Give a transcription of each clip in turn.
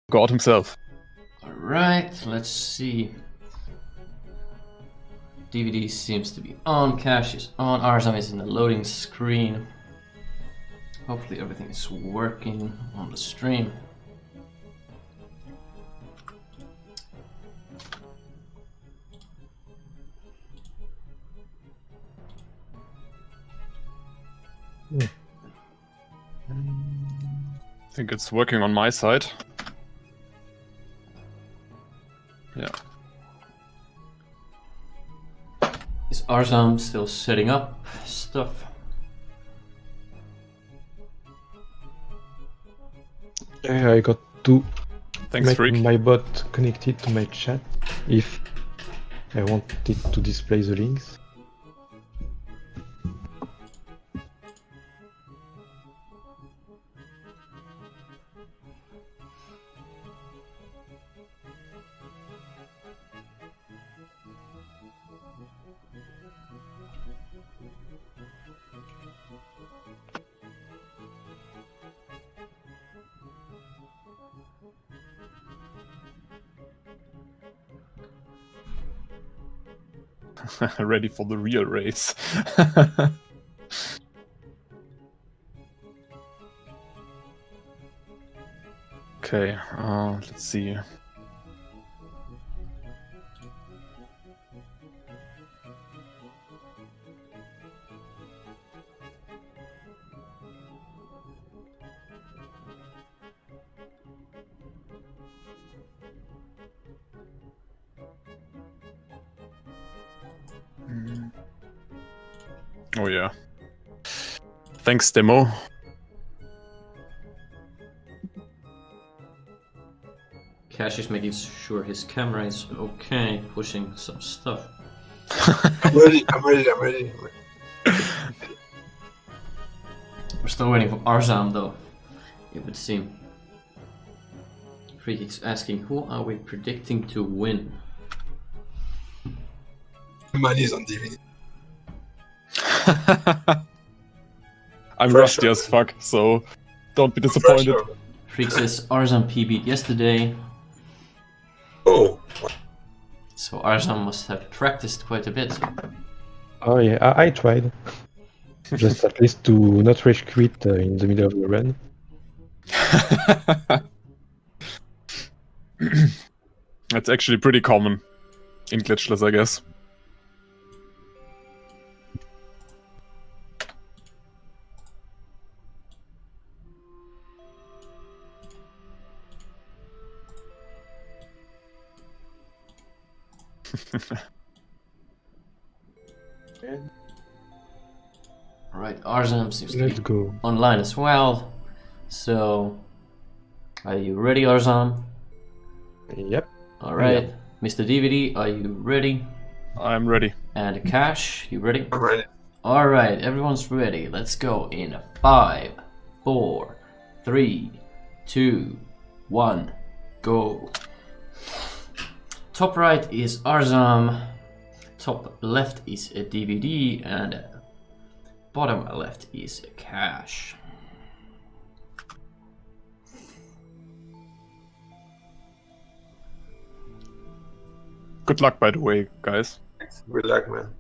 God himself. Alright, let's see. DVD seems to be on, Kash is on, Arzam is in the loading screen. Hopefully everything is working on the stream. I think it's working on my side. Yeah. Is Arzam still setting up stuff? Yeah, I got to Thanks, make Freak. my bot connected to my chat if I want it to display the links. Ready for the real race. Okay, let's see. Oh yeah. Thanks, demo. Kash is making sure his camera is okay, pushing some stuff. I'm ready. We're still waiting for Arzam though, it would seem. Freak is asking, who are we predicting to win? Money's on DVD. I'm Pressure. rusty as fuck, so don't be disappointed. Pressure. Freak says Arzam PB'd yesterday, Oh, so Arzam must have practiced quite a bit. Oh yeah, I tried. Just at least to not rage quit in the middle of the run. That's actually pretty common in glitchless, I guess. Alright, Arzam seems to Let's be go. online as well. So, are you ready, Arzam? Yep. Alright, Mr. DVD, are you ready? I'm ready. And Kash, you ready? I'm ready. Alright, everyone's ready. Let's go in 5, 4, 3, 2, 1, go. Top right is Arzam, top left is a DVD, and bottom left is a Kash. Good luck, by the way, guys. Good luck, man.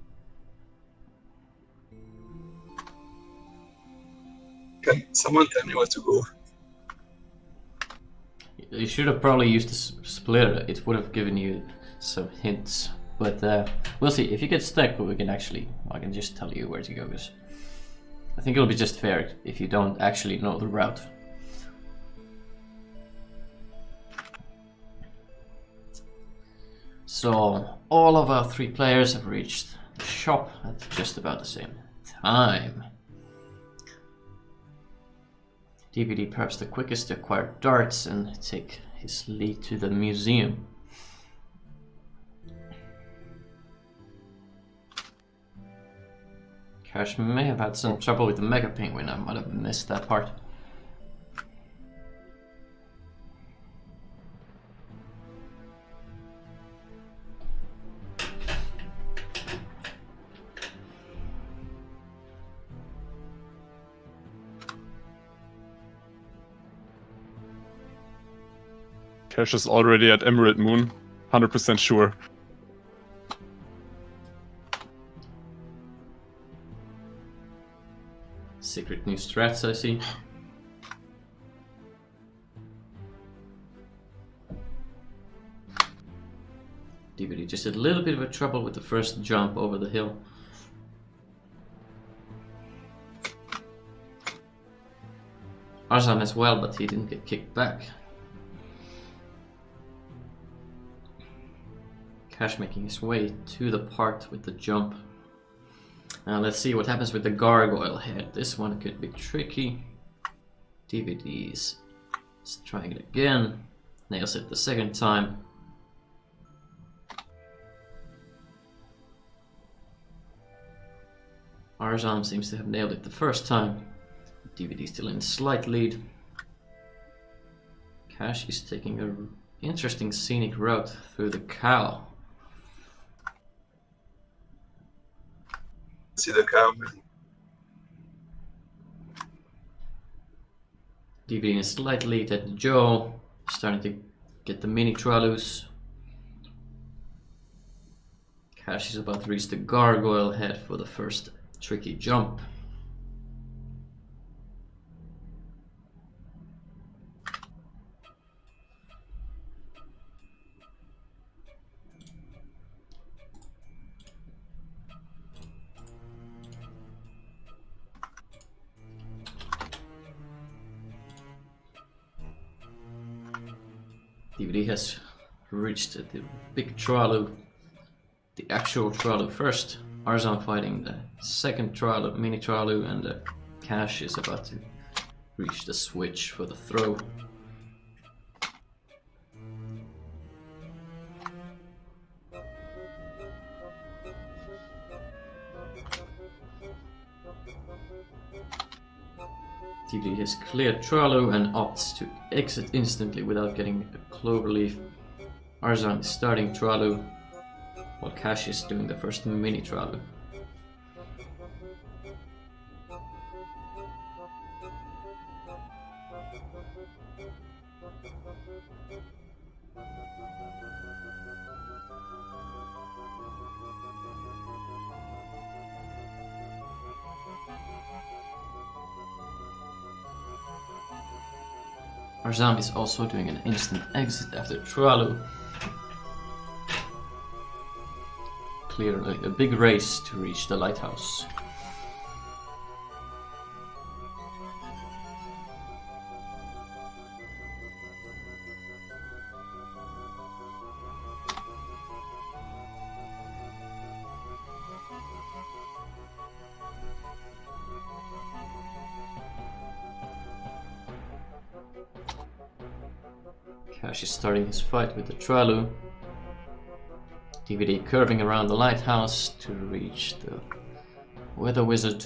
Can someone tell me where to go? You should have probably used the splitter. It would have given you some hints. But we'll see. If you get stuck, we can actually... I can just tell you where to go. Because I think it'll be just fair if you don't actually know the route. So all of our 3 players have reached the shop at just about the same time. DVD perhaps the quickest to acquire darts and take his lead to the museum. Kash may have had some trouble with the Mega Penguin, I might have missed that part. Kash is already at Emerald Moon. 100% sure. Secret new strats, I see. DVD just had a little bit of a trouble with the first jump over the hill. Arzam as well, but he didn't get kicked back. Kash making his way to the part with the jump. Now let's see what happens with the gargoyle head. This one could be tricky. DVDs. Let's try it again. Nails it the second time. Arzam seems to have nailed it the first time. DVD still in slight lead. Kash is taking an interesting scenic route through the cow. See the cow, man. DVD in slight lead at Joe. Starting to get the mini trolleys. Kash is about to reach the gargoyle head for the first tricky jump. DVD has reached the big trolley, the actual trolley first. Arzam fighting the second trolley, mini trolley, and Kash is about to reach the switch for the throw. DVD has cleared Trollo and opts to exit instantly without getting a cloverleaf. Arzam is starting Trollo while Kash is doing the first mini Trollo. Arzam is also doing an instant exit after Trollo. Clearly a big race to reach the lighthouse. Kash is starting his fight with the Trollo. DVD curving around the lighthouse to reach the weather wizard.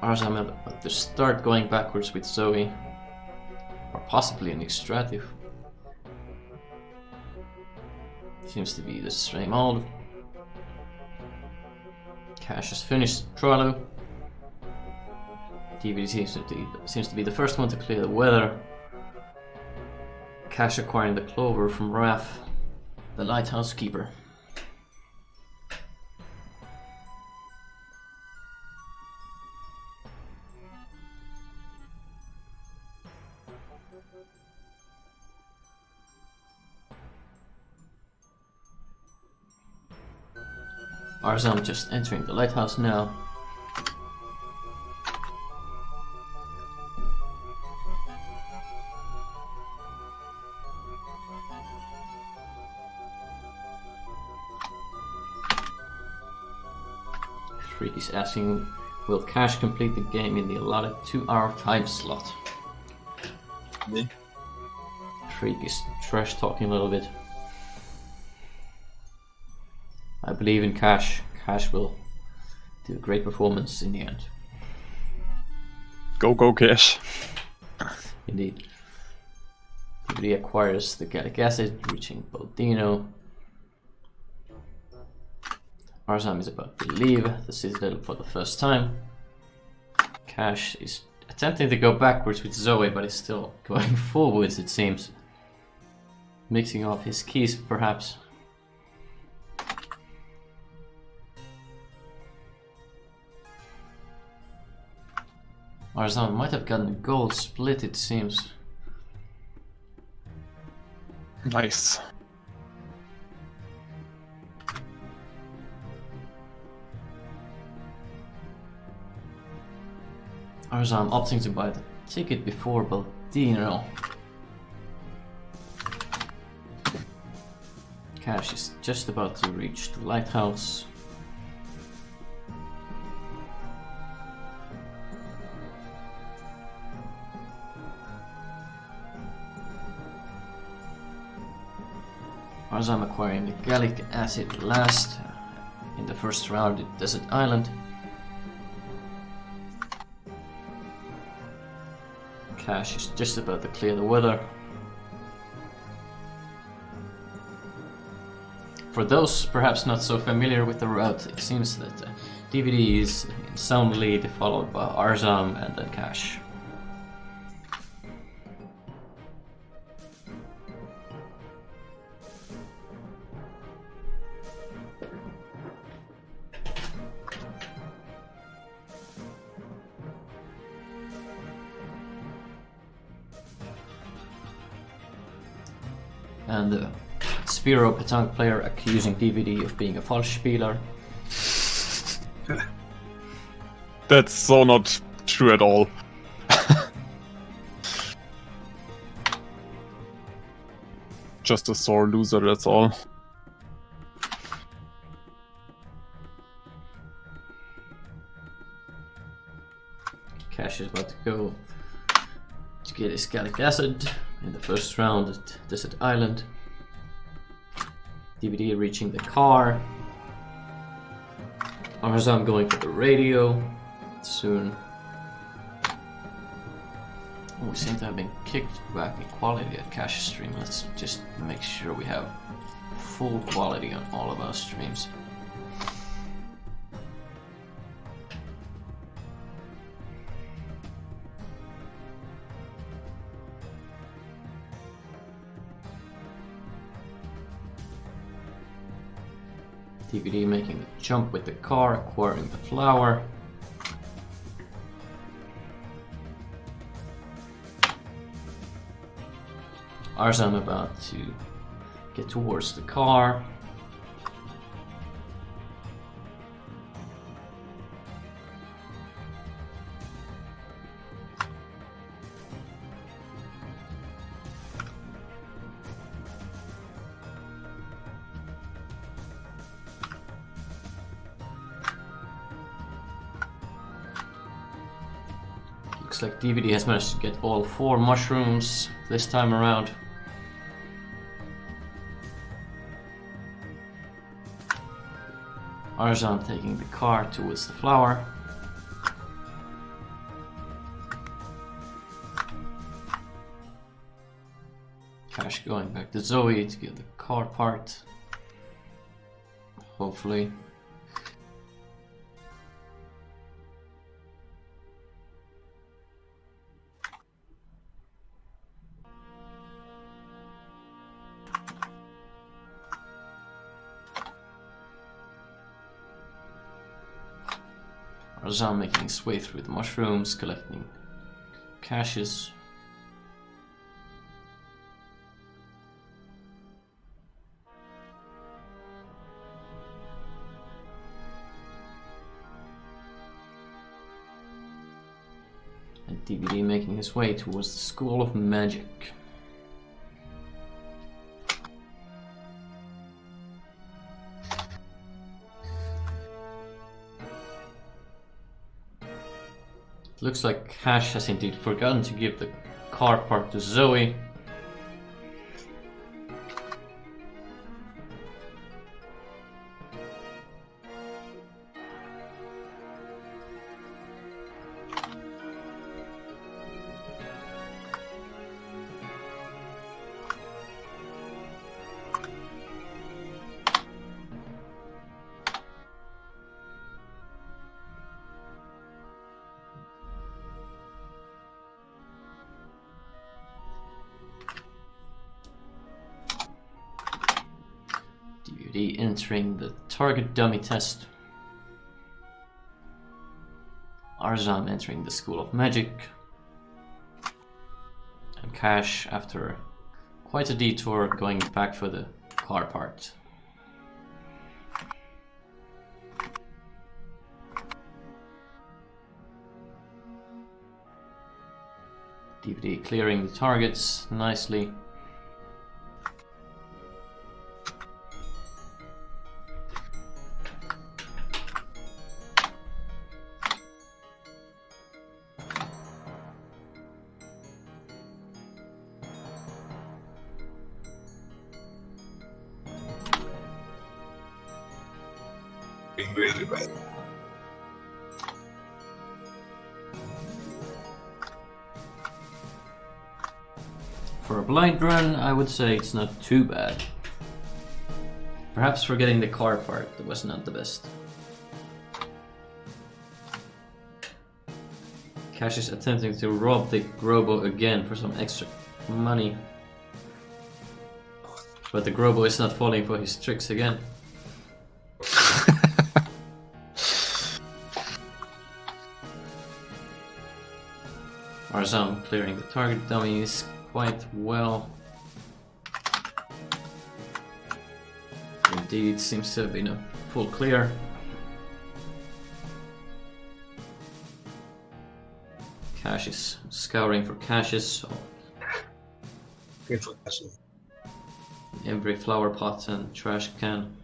Arzam about to start going backwards with Zoe, or possibly an extrative. Seems to be the same old. Kash has finished Trollo. DVD seems to be the first one to clear the weather. Kash acquiring the clover from Raph, the lighthouse keeper. Arzam just entering the lighthouse now. Freak is asking, will Kash complete the game in the allotted 2-hour time slot? Me? Freak is trash talking a little bit. I believe in Kash. Kash will do a great performance in the end. Go, go, Kash. Indeed. He acquires the gallic acid, reaching Bodino. Arzam is about to leave the citadel for the first time. Kash is attempting to go backwards with Zoe, but he's still going forwards, it seems. Mixing up his keys, perhaps. Arzam might have gotten a gold split, it seems. Nice. Arzam opting to buy the ticket before Baldino. Kash is just about to reach the lighthouse. Arzam acquiring the gallic acid last in the first round at Desert Island. Kash is just about to clear the weather. For those perhaps not so familiar with the route, it seems that DVD is in sound lead, followed by Arzam and then Kash. And the Sphero Petanque player accusing DVD of being a Falschspieler. That's so not true at all. Just a sore loser, that's all. Kash is about to go to get his gallic acid in the first round at Desert Island. DVD reaching the car. Arzam going for the radio soon. Oh, we seem to have been kicked back in quality at Kash stream. Let's just make sure we have full quality on all of our streams. DVD making the jump with the car, acquiring the flower. Arzam about to get towards the car. Looks like DVD has managed to get all 4 mushrooms this time around. Arzam taking the car towards the flower. Kash going back to Zoe to get the car part. Hopefully. Arzam making his way through the mushrooms, collecting caches. And DVD making his way towards the School of Magic. Looks like Kash has indeed forgotten to give the car part to Zoe. DVD entering the target dummy test. Arzam entering the School of Magic. And Kash, after quite a detour, going back for the car part. DVD clearing the targets nicely. Being really bad. For a blind run, I would say it's not too bad. Perhaps for getting the car part, that was not the best. Kash is attempting to rob the Grobo again for some extra money. But the Grobo is not falling for his tricks again. Arzam clearing the target dummies quite well. Indeed, seems to have been a full clear. Kash is scouring for caches Good for Castle. in every flower pot and trash can.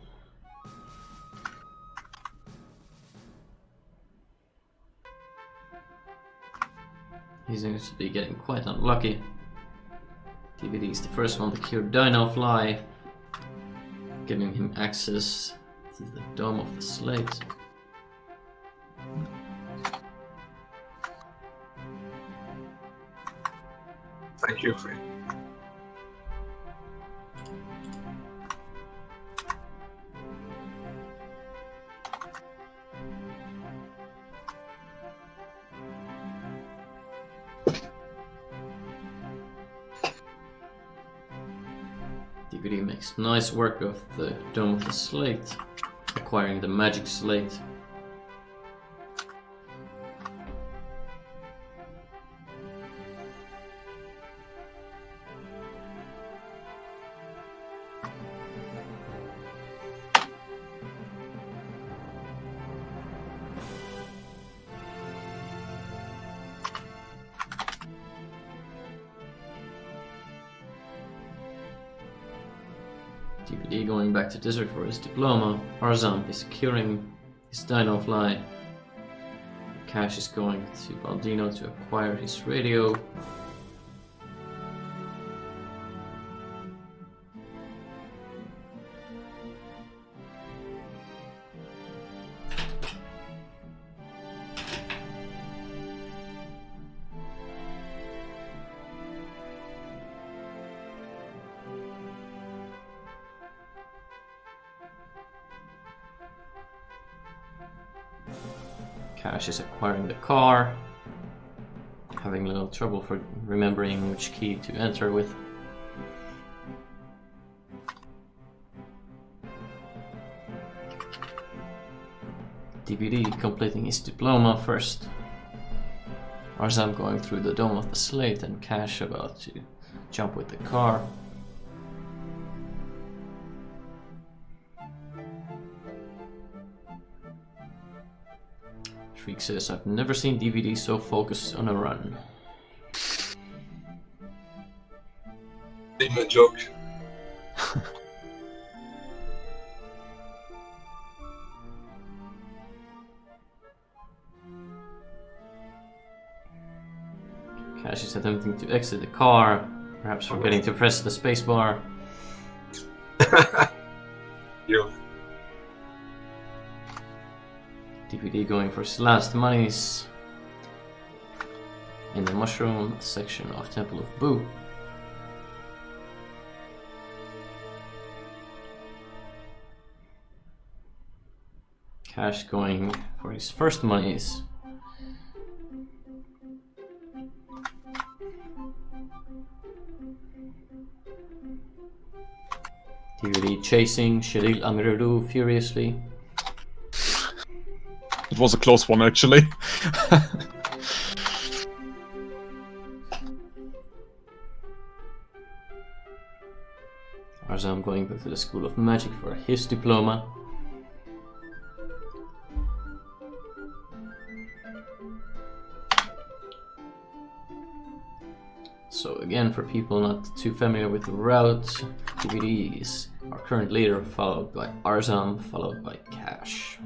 He seems to be getting quite unlucky. DVD is the first one to cure Dino Fly, giving him access to the Dome of the Slate. Thank you, friend. DVD makes nice work of the Dome of the Slate, acquiring the Magic Slate. DVD going back to Desert for his diploma. Arzam is securing his Dino Fly. Kash is going to Baldino to acquire his radio. Kash is acquiring the car, having a little trouble for remembering which key to enter with. DVD completing his diploma first. Arzam going through the Dome of the Slate and Kash about to jump with the car. Shriek says, I've never seen DVD so focused on a run. Didn't a joke. Kash is attempting to exit the car, perhaps forgetting to press the spacebar. You. DVD going for his last monies in the mushroom section of Temple of Boo. Kash going for his first monies. DVD chasing Shadil Amiradu furiously. It was a close one, actually. Arzam going back to the School of Magic for his diploma. So again, for people not too familiar with the route, DVD is our current leader, followed by Arzam, followed by Kash.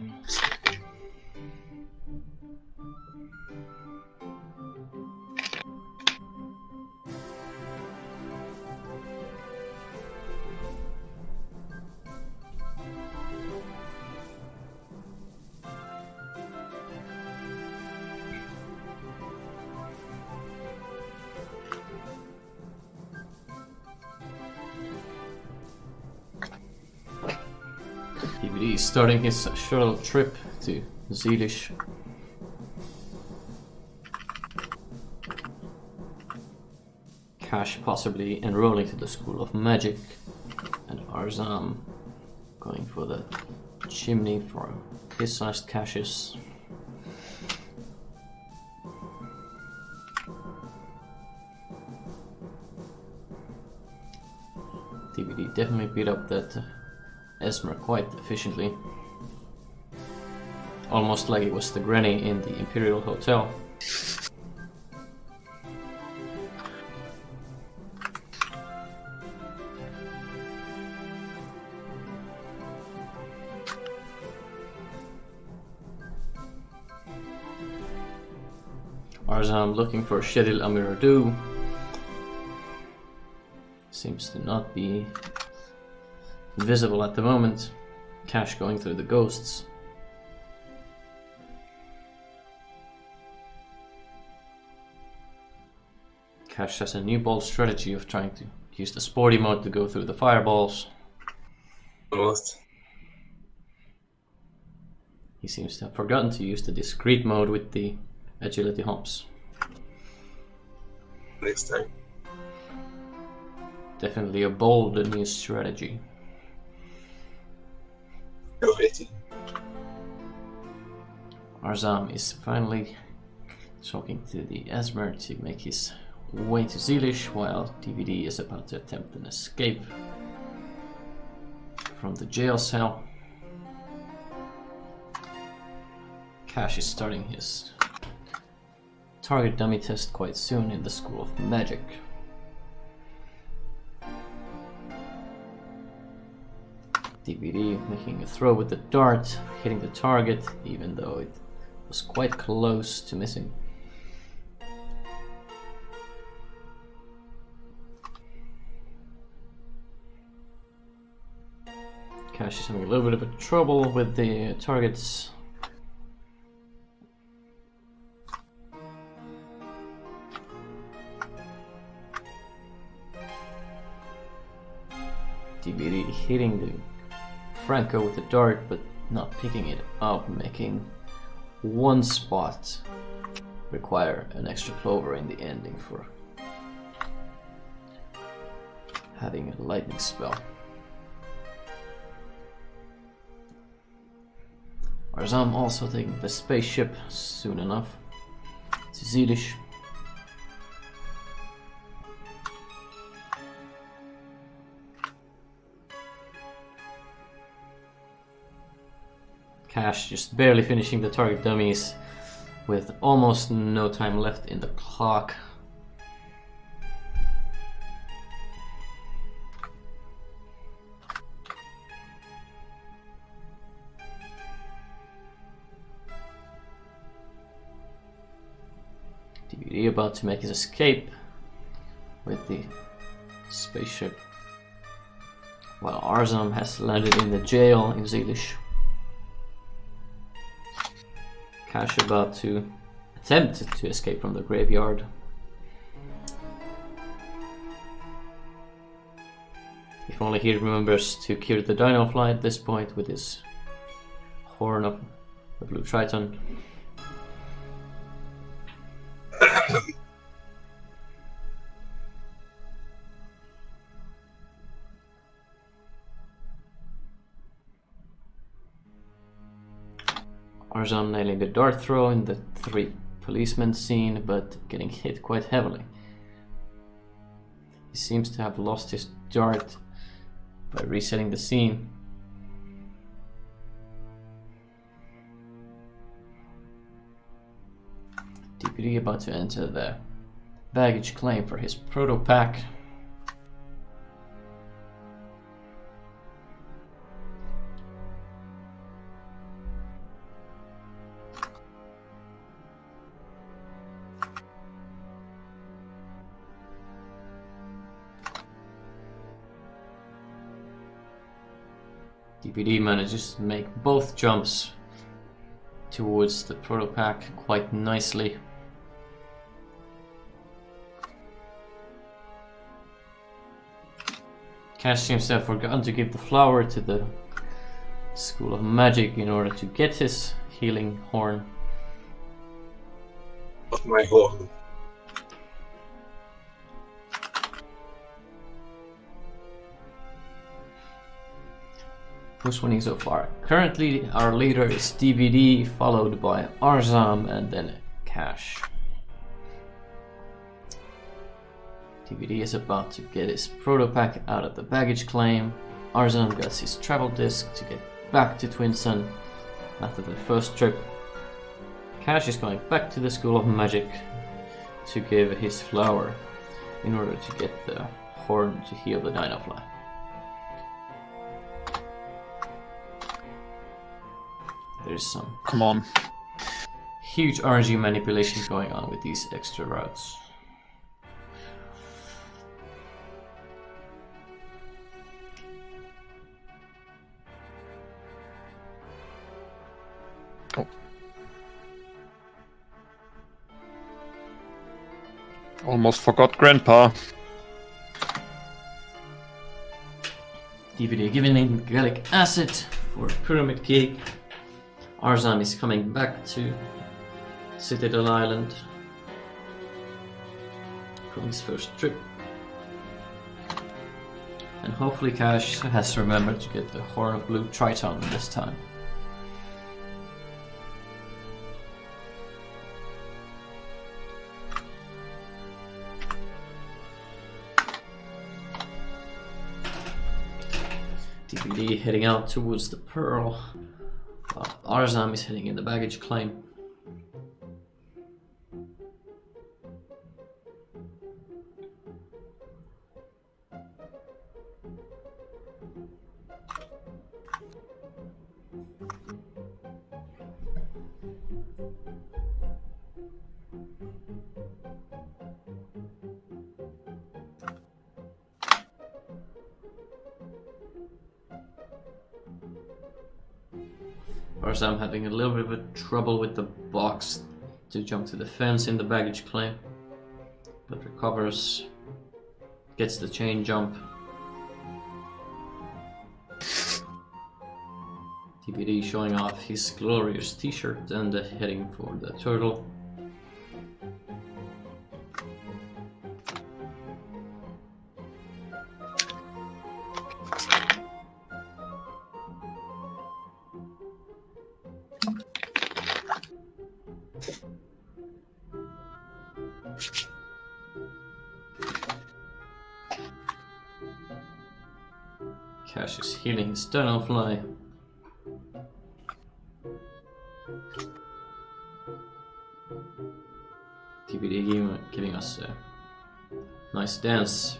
DVD is starting his shuttle trip to Zeelish. Kash possibly enrolling to the School of Magic, and Arzam going for the chimney for his sized caches. DVD definitely beat up that Esmer quite efficiently. Almost like it was the granny in the Imperial Hotel. Arzam looking for Shadil Amiradu. Seems to not be visible at the moment. Kash going through the ghosts. Kash has a new bold strategy of trying to use the sporty mode to go through the fireballs. Almost. He seems to have forgotten to use the discreet mode with the agility hops. Next time. Definitely a bold new strategy. Go 18. Arzam is finally talking to the Esmer to make his way to Zeelish, while DVD is about to attempt an escape from the jail cell. Kash is starting his target dummy test quite soon in the School of Magic. DVD making a throw with the dart, hitting the target, even though it was quite close to missing. Kash is having a little bit of a trouble with the targets. DVD hitting the Franco with the dart, but not picking it up, making one spot require an extra clover in the ending for having a lightning spell. Arzam also taking the spaceship soon enough to Zeelish. Kash just barely finishing the target dummies with almost no time left in the clock. DVD about to make his escape with the spaceship, while Arzam has landed in the jail in Zeelish. Kash about to attempt to escape from the graveyard. If only he remembers to cure the Dino Fly at this point with his horn of the Blue Triton. Arzam nailing the dart throw in the 3 policemen scene, but getting hit quite heavily. He seems to have lost his dart by resetting the scene. DPD about to enter the baggage claim for his proto pack. DPD manages to make both jumps towards the proto pack quite nicely. Kash seems to have forgotten to give the flower to the School of Magic in order to get his healing horn. Of my horn. Who's winning so far? Currently our leader is DVD, followed by Arzam and then Kash. DVD is about to get his proto pack out of the baggage claim. Arzam gets his travel disc to get back to Twin Sun after the first trip. Kash is going back to the School of Magic to give his flower in order to get the horn to heal the Dinofly. There's some Come on. huge RNG manipulation going on with these extra routes. Almost forgot Grandpa. DVD giving in gallic acid for Pyramid Cake. Arzam is coming back to Citadel Island from his first trip. And hopefully Kash has remembered to get the Horn of Blue Triton this time. DVD heading out towards the Pearl, while Arzam is heading in the baggage claim. Arzam having a little bit of trouble with the box to jump to the fence in the baggage claim, but recovers, gets the chain jump. TBD showing off his glorious t-shirt and heading for the turtle. Kash is healing his Dinofly. TBD giving us a nice dance.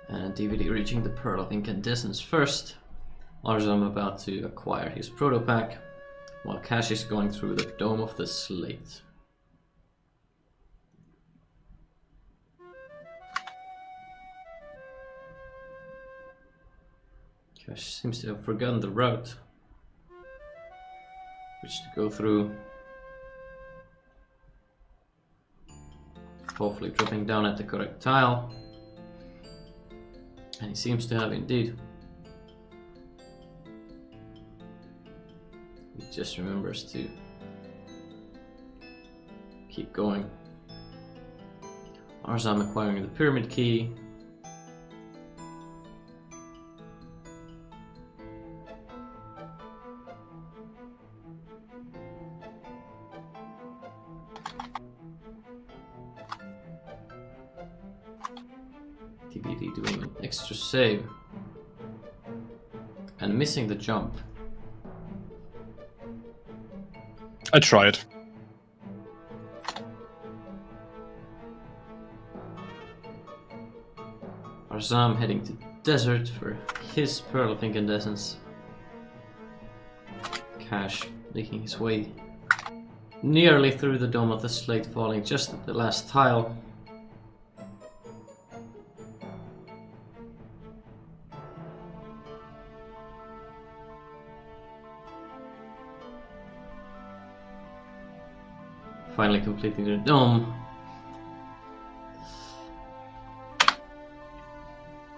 And DVD reaching the Pearl of Incandescence first. Arzam about to acquire his proto pack, while Kash is going through the Dome of the Slate. Kash seems to have forgotten the route which to go through. Hopefully dropping down at the correct tile. And he seems to have indeed. He just remembers to keep going. Arzam acquiring the pyramid key. TBD doing an extra save and missing the jump. I tried. Arzam heading to desert for his Pearl of Incandescence. Kash making his way nearly through the dome of the slate, falling just at the last tile. Finally completing the dome.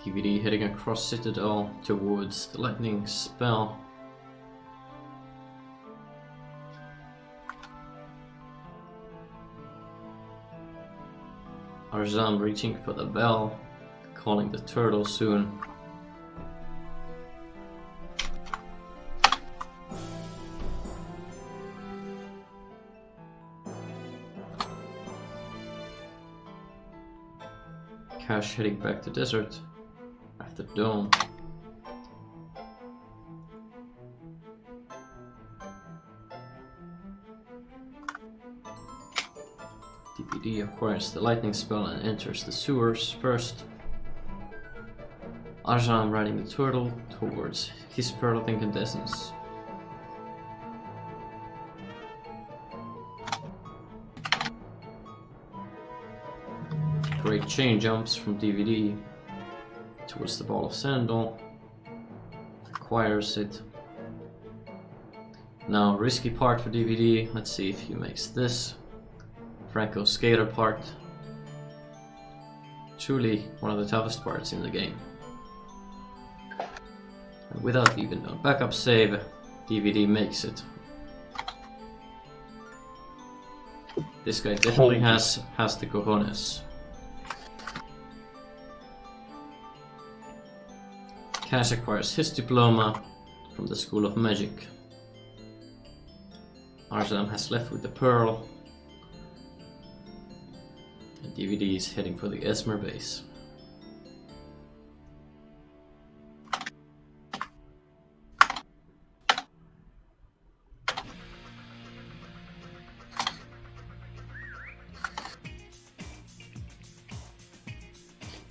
DVD heading across Citadel towards the lightning spell. Arzam reaching for the bell, calling the turtle soon. Kash heading back to desert after dome. DPD acquires the lightning spell and enters the sewers first. Arzam riding the turtle towards his Pearl of Incandescence. Great chain jumps from DVD towards the ball of Sandal. Acquires it. Now risky part for DVD. Let's see if he makes this. Franco skater part. Truly one of the toughest parts in the game. And without even a backup save, DVD makes it. This guy definitely has the cojones. Kash acquires his diploma from the School of Magic. Arzam has left with the pearl. And DVD is heading for the Esmer base.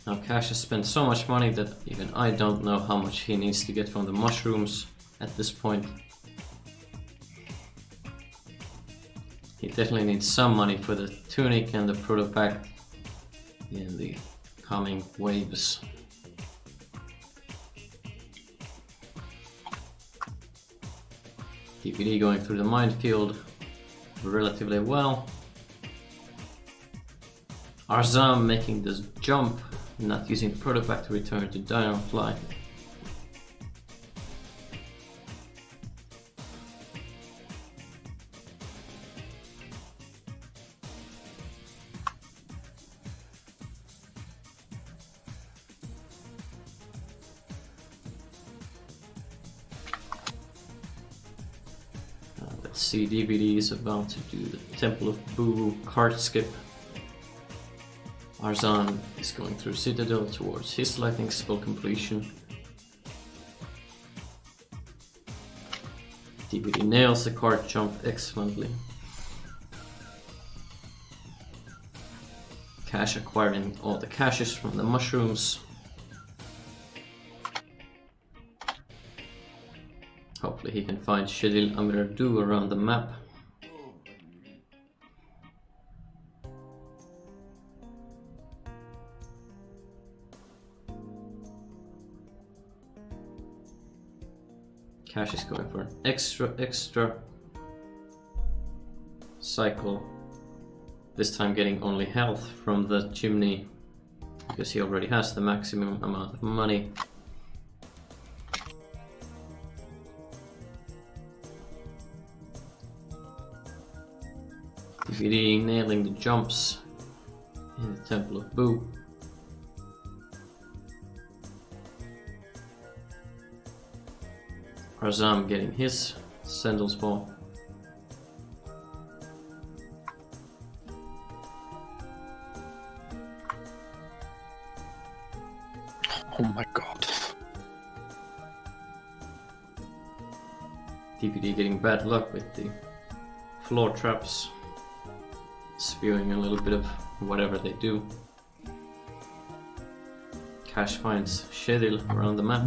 Now Kash has spent so much money that even I don't know how much he needs to get from the mushrooms at this point. He definitely needs some money for the tunic and the protopack in the coming waves. DPD going through the minefield relatively well. Arzam making this jump, not using the protopack to return to Dynamfly. Let's see, DVD is about to do the Temple of Boo card skip. Arzam is going through Citadel towards his lightning spell completion. DVD nails the card jump excellently. Kash acquiring all the caches from the mushrooms. Hopefully he can find Shedil Amiradu around the map. Kash is going for an extra cycle. This time getting only health from the chimney because he already has the maximum amount of money. DVD nailing the jumps in the Temple of Boo. Arzam getting his Sendel's ball. Oh my god. DVD getting bad luck with the floor traps, spewing a little bit of whatever they do. Kash finds Shedil around the map.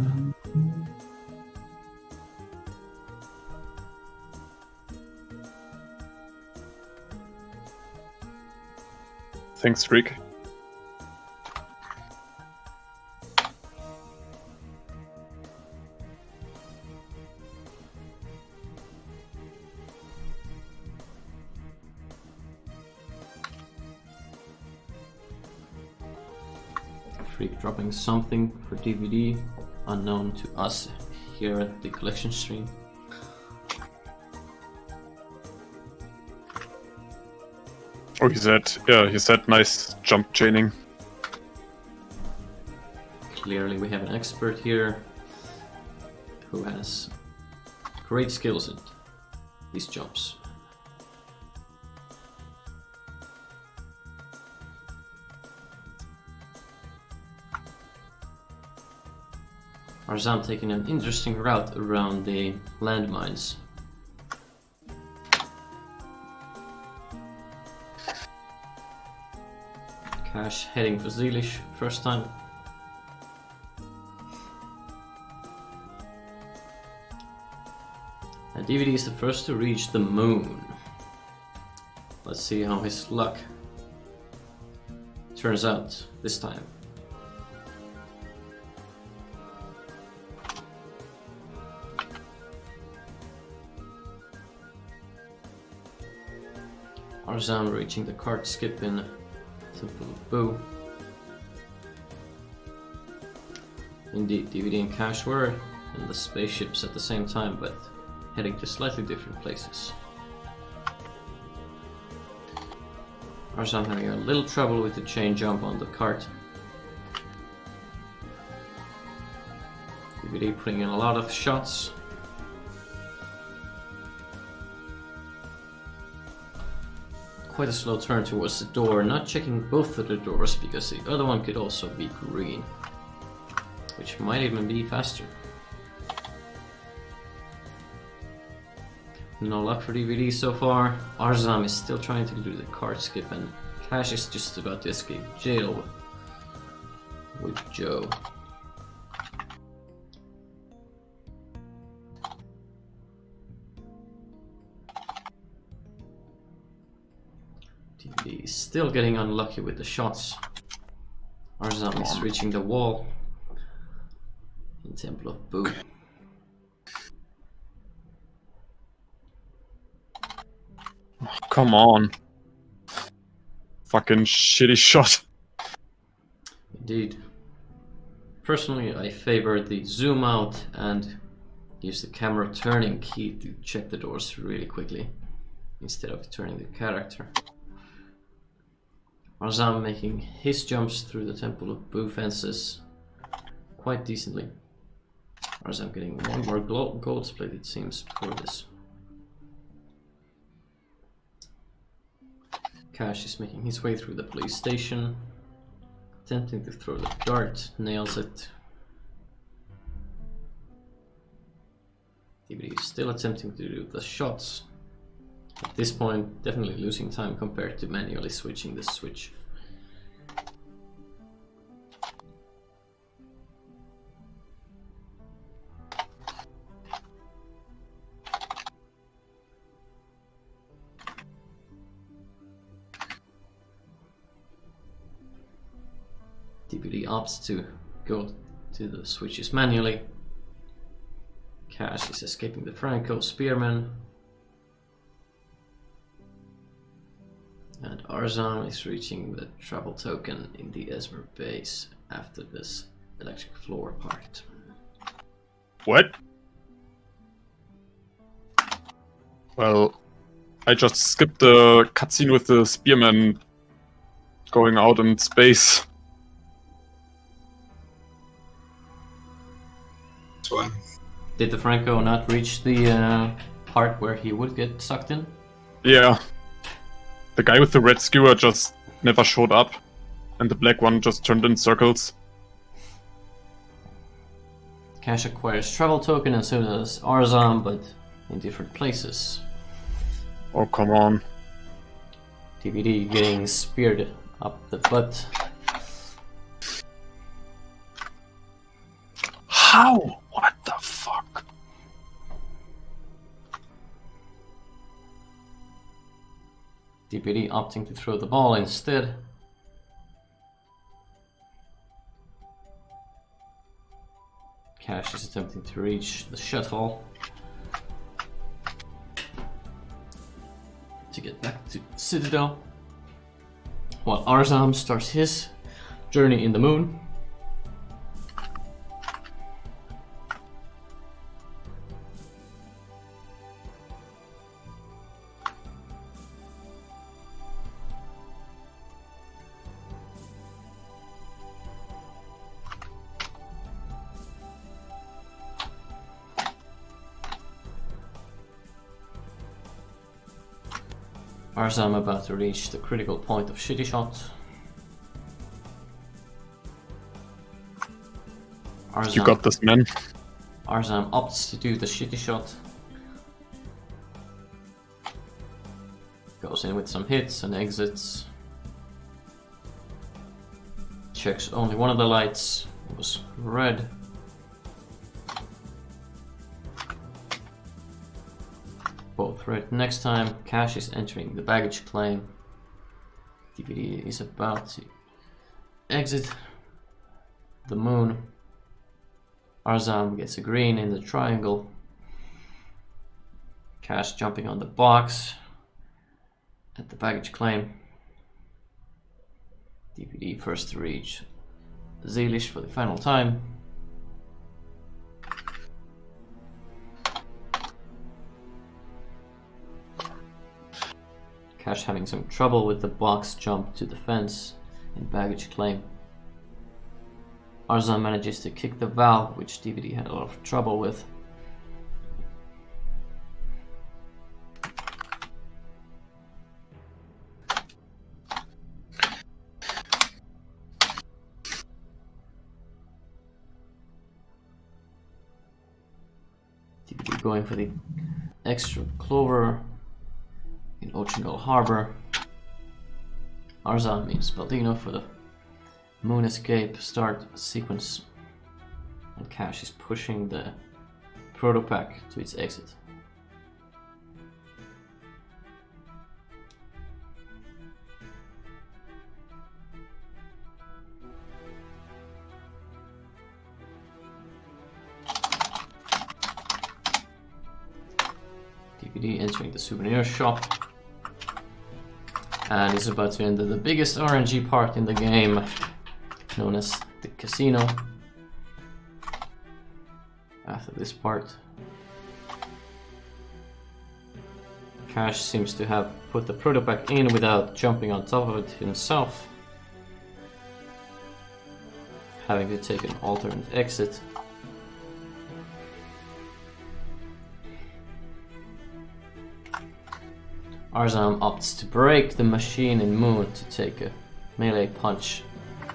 Thanks, Rick. Freak dropping something for DVD, unknown to us here at the collection stream. Oh, he said nice jump chaining. Clearly we have an expert here who has great skills at these jumps. Arzam taking an interesting route around the landmines. Kash heading for Zealish first time. And DVD is the first to reach the moon. Let's see how his luck turns out this time. Arzam reaching the cart skip in Temple of Boo. Indeed, DVD and Kash were in the spaceships at the same time, but heading to slightly different places. Arzam having a little trouble with the chain jump on the cart. DVD putting in a lot of shots. Quite a slow turn towards the door, not checking both of the doors because the other one could also be green, which might even be faster. No luck for DVD so far. Arzam is still trying to do the card skip and Kash is just about to escape jail with Joe. DVD is still getting unlucky with the shots. Arzam is reaching the wall in Temple of Boo. Come on. Fucking shitty shot. Indeed. Personally, I favor the zoom out and use the camera turning key to check the doors really quickly instead of turning the character. Arzam making his jumps through the Temple of Boo fences quite decently. Arzam getting one more gold split, it seems, before this. Kash is making his way through the police station, attempting to throw the dart, nails it. DVD is still attempting to do the shots. At this point, definitely losing time compared to manually switching the switch. DVD opts to go to the switches manually. Kash is escaping the Franco Spearman. And Arzam is reaching the travel token in the Esmer base after this electric floor part. What? Well, I just skipped the cutscene with the spearman going out in space. That's why. Did the Franco not reach the part where he would get sucked in? Yeah. The guy with the red skewer just never showed up, and the black one just turned in circles. Kash acquires travel token and so does Arzam, but in different places. Oh, come on. DVD getting speared up the butt. How? What the fuck? DVD opting to throw the ball instead. Kash is attempting to reach the shuttle to get back to Citadel, while Arzam starts his journey in the moon. Arzam about to reach the critical point of Shitty Shot. Arzam, You got this, man. Arzam opts to do the Shitty Shot. Goes in with some hits and exits. Checks only one of the lights. It was red. Both red. Next time, Kash is entering the baggage claim. DVD is about to exit the moon. Arzam gets a green in the triangle. Kash jumping on the box at the baggage claim. DVD first to reach Zealish for the final time. Kash having some trouble with the box jump to the fence in baggage claim. Arzam manages to kick the valve, which DVD had a lot of trouble with. DVD going for the extra clover in Ochingal Harbor. Arzam meets Baldino for the moon escape start sequence, and Kash is pushing the protopack to its exit. DVD entering the souvenir shop. And is about to enter the biggest RNG part in the game, known as the casino. After this part, Kash seems to have put the protopack in without jumping on top of it himself, having to take an alternate exit. Arzam opts to break the machine in moon to take a melee punch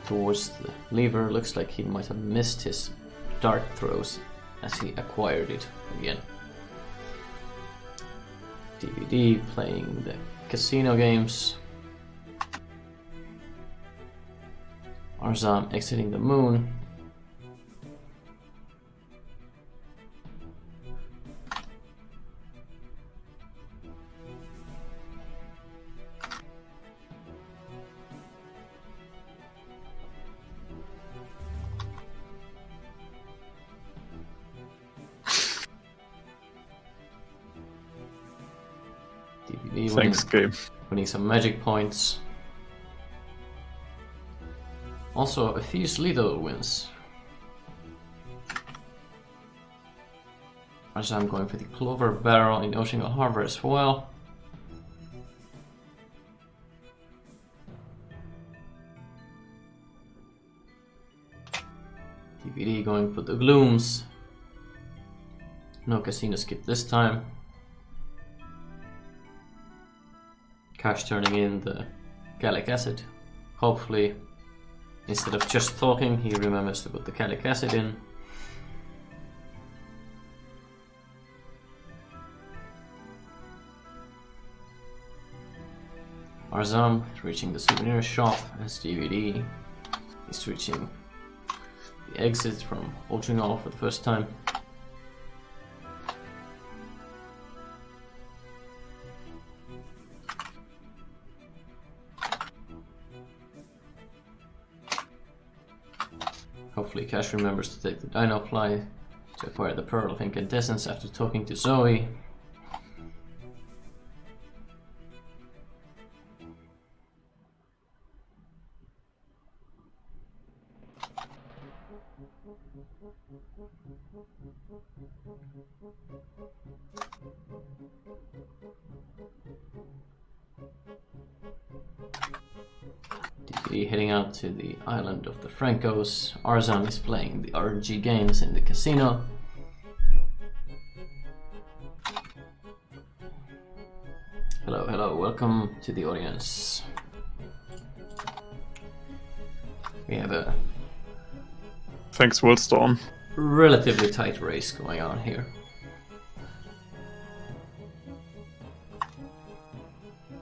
towards the lever. Looks like he might have missed his dart throws as he acquired it again. DVD playing the casino games. Arzam exiting the moon. DVD Thanks, game. winning some magic points. Also, a few Lido wins. Arzam going for the Clover Barrel in Ochingal Harbor as well. DVD going for the glooms. No casino skip this time. Kash turning in the gallic acid. Hopefully, instead of just talking, he remembers to put the gallic acid in. Arzam reaching the souvenir shop as DVD. He's reaching the exit from Ultringal for the first time. Hopefully Kash remembers to take the Dino Fly to acquire the Pearl of Incandescence after talking to Zoe. DP heading out to the island of the Francos. Arzam is playing the RNG games in the casino. Hello, hello, welcome to the audience. We have a Thanks, Wildstorm. relatively tight race going on here.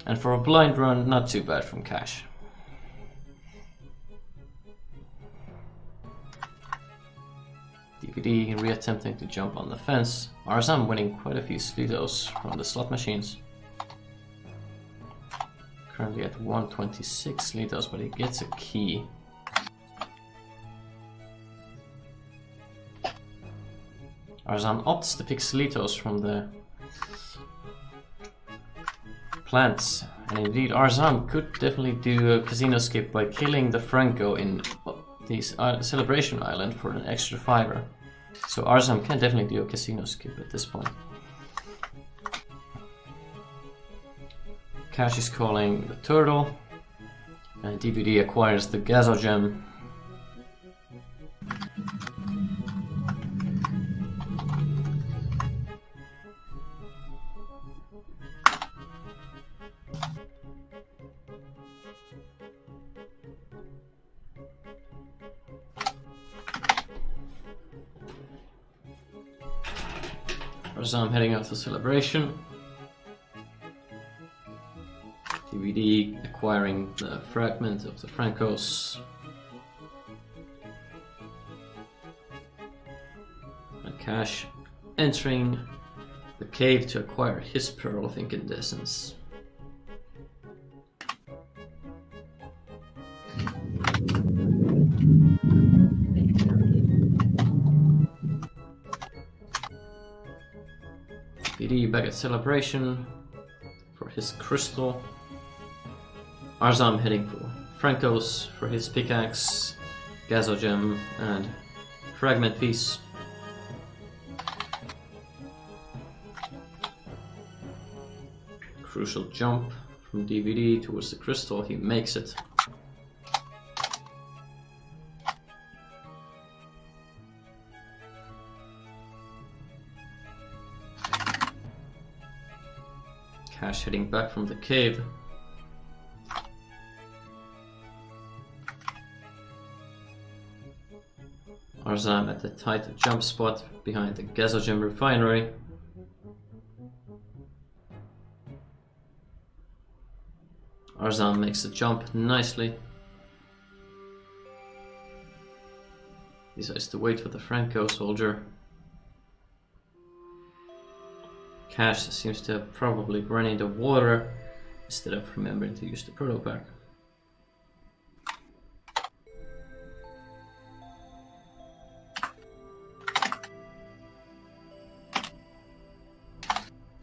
And for a blind run, not too bad from Kash. DVD reattempting to jump on the fence. Arzam winning quite a few Slitos from the slot machines. Currently at 126 Slitos, but he gets a key. Arzam opts to pick Slitos from the plants, and indeed Arzam could definitely do a casino skip by killing the Franco in the Celebration Island for an extra fiver. So Arzam can definitely do a casino skip at this point. Kash is calling the turtle, and DVD acquires the Gazo gem. Arzam heading out to Celebration. DVD acquiring the fragment of the Francos. And Kash entering the cave to acquire his Pearl of Incandescence. PD back at Celebration for his crystal. Arzam heading for Francos for his pickaxe, Gazo gem, and fragment piece. Crucial jump from DVD towards the crystal, he makes it. Kash heading back from the cave. Arzam at the tight jump spot behind the Gazo gem refinery. Arzam makes the jump nicely. Decides to wait for the Franco soldier. Kash seems to have probably run into water instead of remembering to use the proto pack.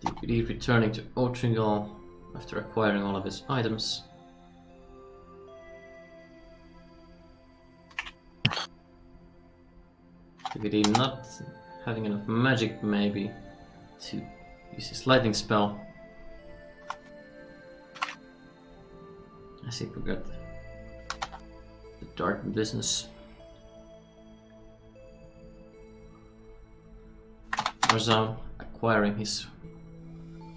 DVD returning to Otringal after acquiring all of his items. DVD not having enough magic maybe to use his lightning spell. As he forgot the dark business. Arzam acquiring his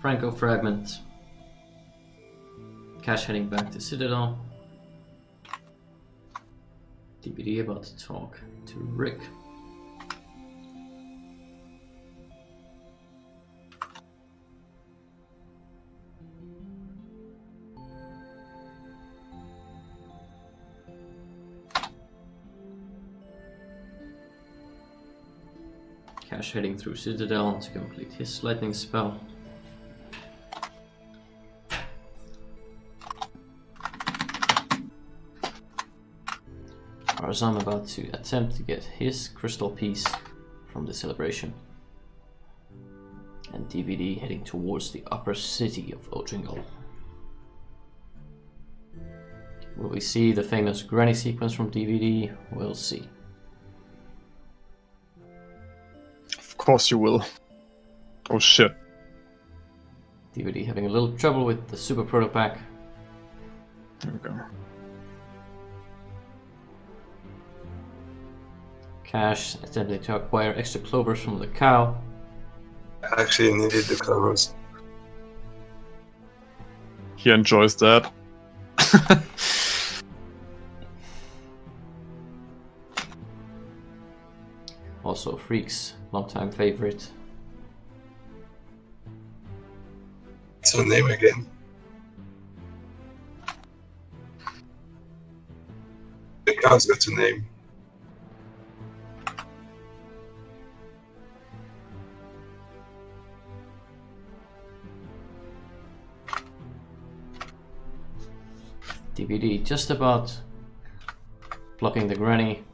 Franco fragment. Kash heading back to Citadel. DBD about to talk to Rick. Kash heading through Citadel to complete his lightning spell. Arzam about to attempt to get his crystal piece from the celebration. And DVD heading towards the upper city of Ojingal. Will we see the famous granny sequence from DVD? We'll see. Of course you will. Oh shit. DVD having a little trouble with the super proto pack. There we go. Kash attempting to acquire extra clovers from the cow. I actually needed the clovers. He enjoys that. Also Freak's longtime favorite. What's her name again? The cow's got a name. DVD just about blocking the granny.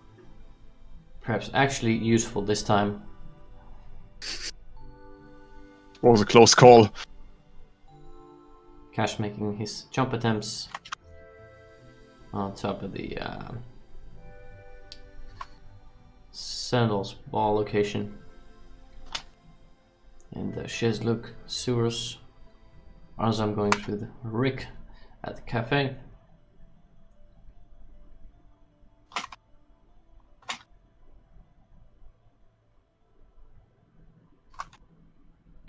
Perhaps actually useful this time. What was a close call. Kash making his jump attempts on top of the Sandals ball location. In the Shezluk sewers. Arzam going through the Rick at the cafe.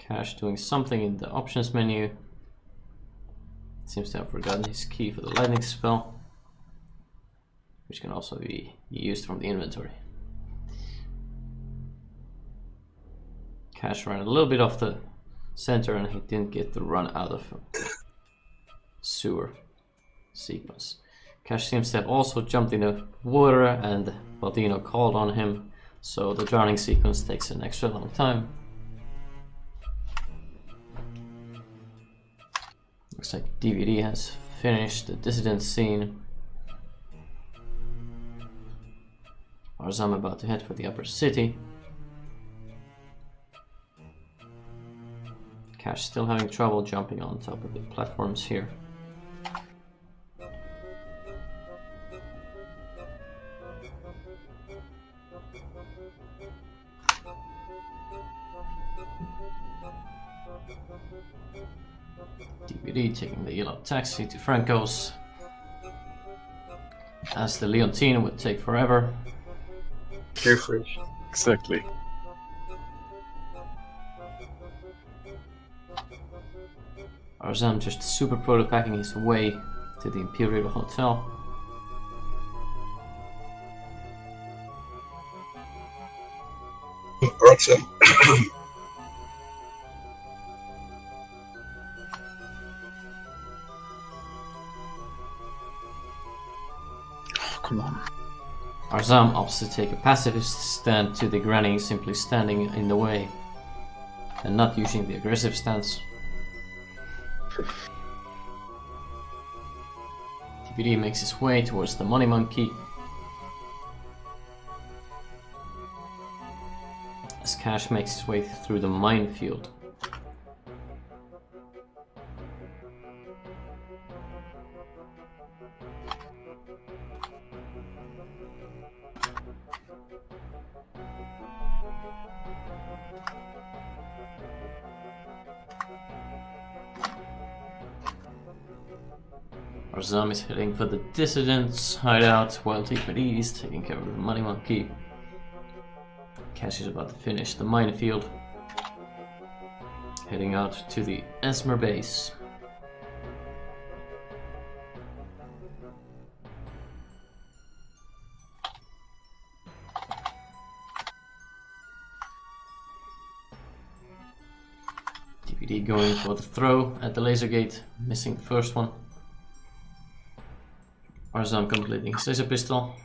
Kash doing something in the options menu. Seems to have forgotten his key for the lightning spell, which can also be used from the inventory. Kash ran a little bit off the center and he didn't get the run out of sewer sequence. Kash seems to have also jumped in the water and Baldino called on him, so the drowning sequence takes an extra long time. Looks like DVD has finished the dissident scene. Arzam about to head for the upper city. Kash still having trouble jumping on top of the platforms here. DVD taking the yellow taxi to Franco's, as the Leontine would take forever. Carefree. Exactly. Arzam just super protopacking his way to the Imperial Hotel. Roxer. Come on. Arzam opts to take a pacifist stand to the granny, simply standing in the way and not using the aggressive stance. DVD makes his way towards the money monkey as Kash makes his way through the minefield. Arzam is heading for the dissidents hideout while DVD is taking care of the money monkey. Kash is about to finish the minefield. heading out to the Esmer base. TPD going for the throw at the laser gate, missing the first one. Arzam completing his laser pistol.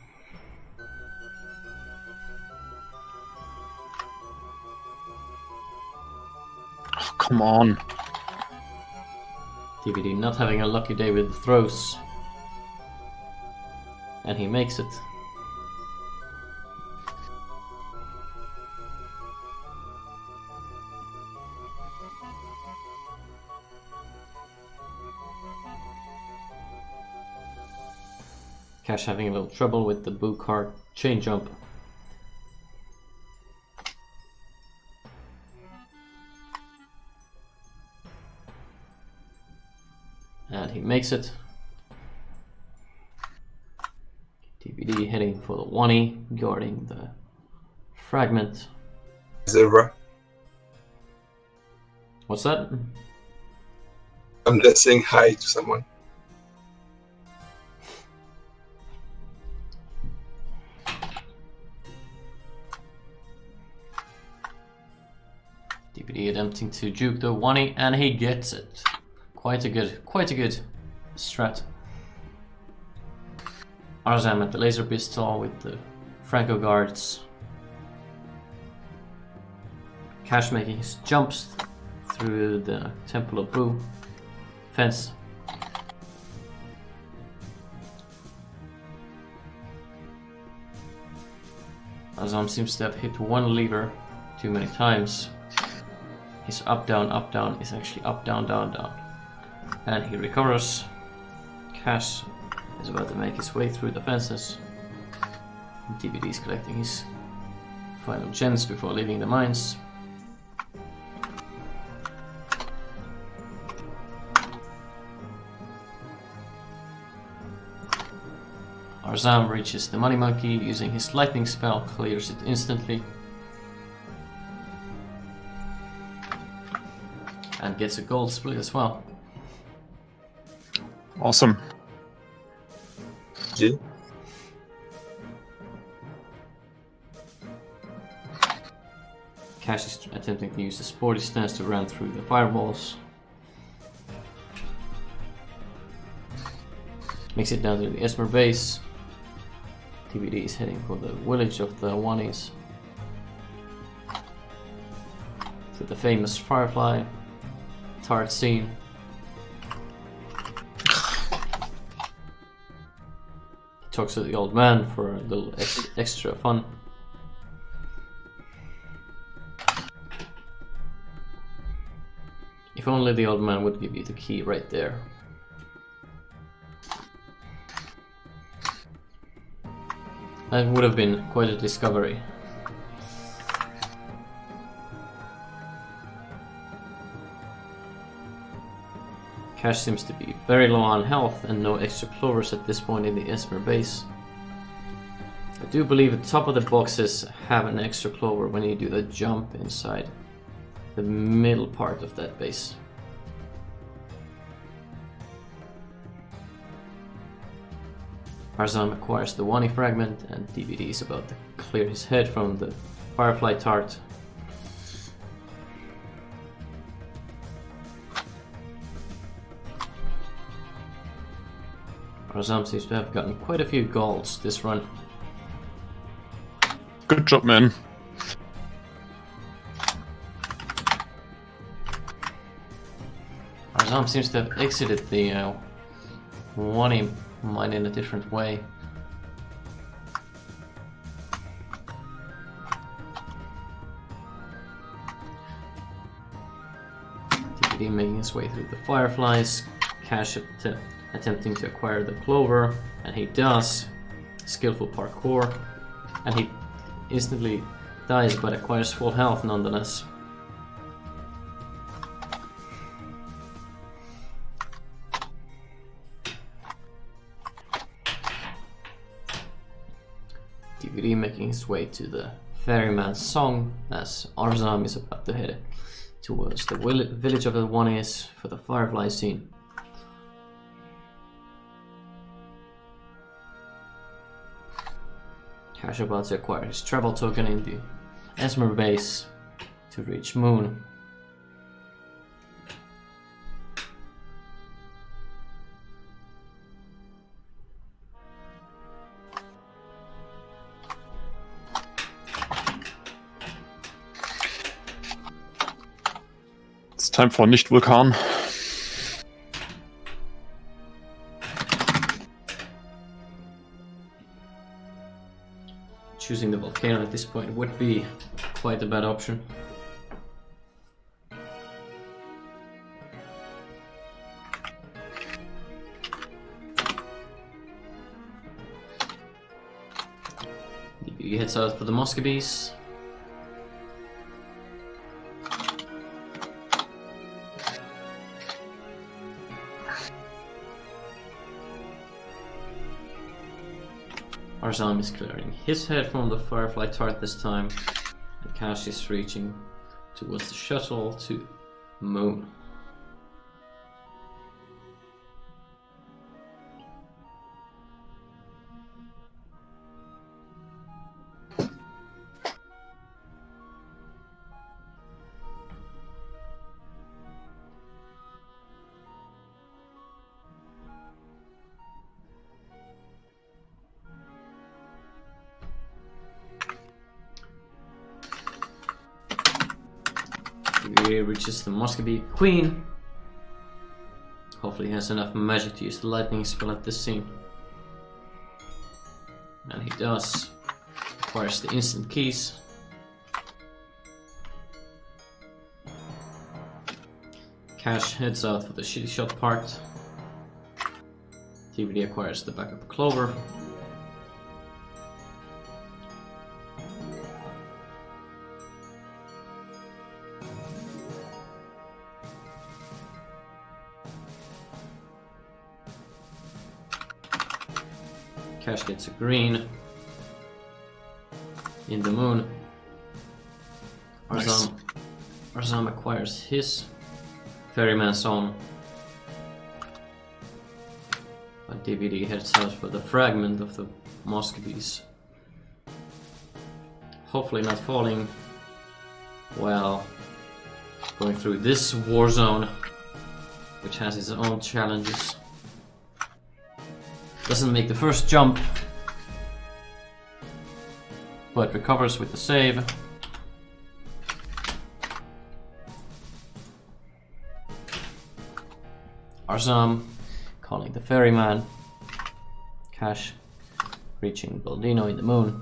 Oh, come on. TPD not having a lucky day with the throws. And he makes it. Kash having a little trouble with the boo card chain jump. And he makes it. TPD heading for the 1E, guarding the fragment. Zebra. What's that? I'm just saying hi to someone. TPD attempting to juke the 1E, and he gets it. Quite a good strat. Arzam at the laser pistol with the Franco guards. Kash making his jumps through the Temple of Boo fence. Arzam seems to have hit one lever too many times. His up down is actually up down down down. And he recovers. Kash is about to make his way through the fences. And TPD is collecting his final gems before leaving the mines. Arzam reaches the money monkey using his lightning spell, clears it instantly. And gets a gold split as well. Awesome. Yeah. Kash is attempting to use the sporty stance to run through the fireballs. Makes it down to the Esmer base. TPD is heading for the village of the Ones. To the famous Firefly tart scene. He talks to the old man for a little extra fun. If only the old man would give you the key right there. That would have been quite a discovery. Kash seems to be very low on health and no extra clovers at this point in the Esmer base. I do believe the top of the boxes have an extra clover when you do the jump inside the middle part of that base. Arzam acquires the Wani fragment and TPD is about to clear his head from the Firefly tart. Arzam seems to have gotten quite a few golds this run. Good job, man. Arzam seems to have exited the Wani mine in a different way. TPD making his way through the fireflies. Kash attempting to acquire the clover, and he does. Skillful parkour, and he instantly dies but acquires full health nonetheless. TPD making his way to the Ferryman's Song as Arzam is about to head towards the village of the one is for the firefly scene. Kash about to acquire his travel token in the Esmer base to reach Moon. It's time for Nicht-Vulkan. Choosing the volcano at this point would be quite a bad option. He heads out for the Muscovies. Arzam is clearing his head from the Firefly turret this time, and Kash is reaching towards the shuttle to Moon. He reaches the Muscovy Queen. Hopefully he has enough magic to use the lightning spell at this scene. And he does. Acquires the instant keys. Kash heads out for the shitty shot part. DVD acquires the backup clover. Kash gets a green in the Moon. Arzam, Arzam acquires his Ferryman's Own. But DVD heads out for the fragment of the Muscovies. Hopefully not falling while going through this war zone, which has its own challenges. Doesn't make the first jump, but recovers with the save. Arzam calling the ferryman. Kash reaching Baldino in the Moon.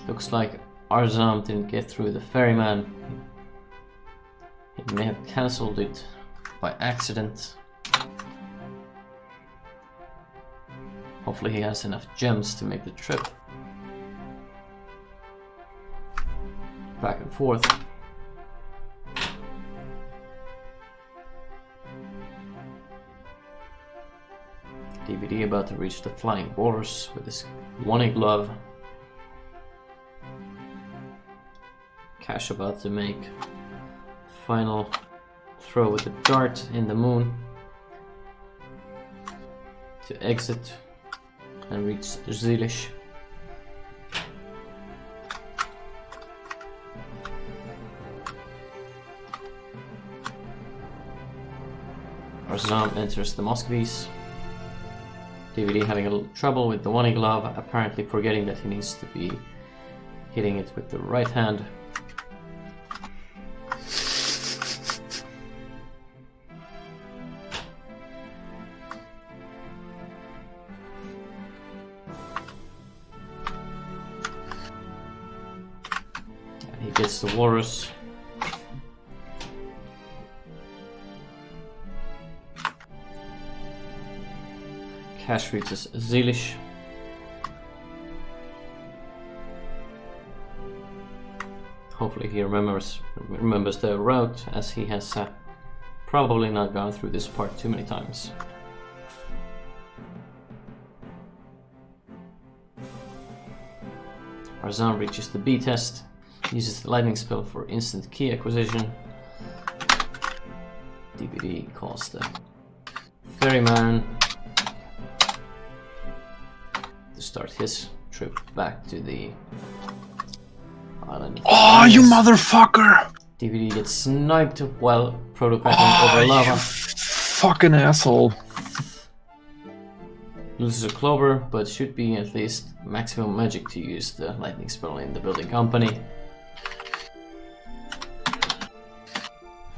Looks like Arzam didn't get through the ferryman. He may have cancelled it by accident. Hopefully he has enough gems to make the trip. Back and forth. DVD about to reach the flying borders with his one glove. Kash about to make final throw with the dart in the Moon to exit and reach Zilish. Arzam enters the Muscovies. DVD having a little trouble with the one glove, apparently forgetting that he needs to be hitting it with the right hand. And he gets the walrus. Kash reaches Zilish. Hopefully he remembers the route, as he has probably not gone through this part too many times. Arzam reaches the B test, uses the lightning spell for instant key acquisition. DVD calls the ferryman to start his trip back to the island. Oh, you motherfucker! DVD gets sniped while proto-cracking over lava. You fucking asshole. Loses a clover, but should be at least maximum magic to use the lightning spell in the building company.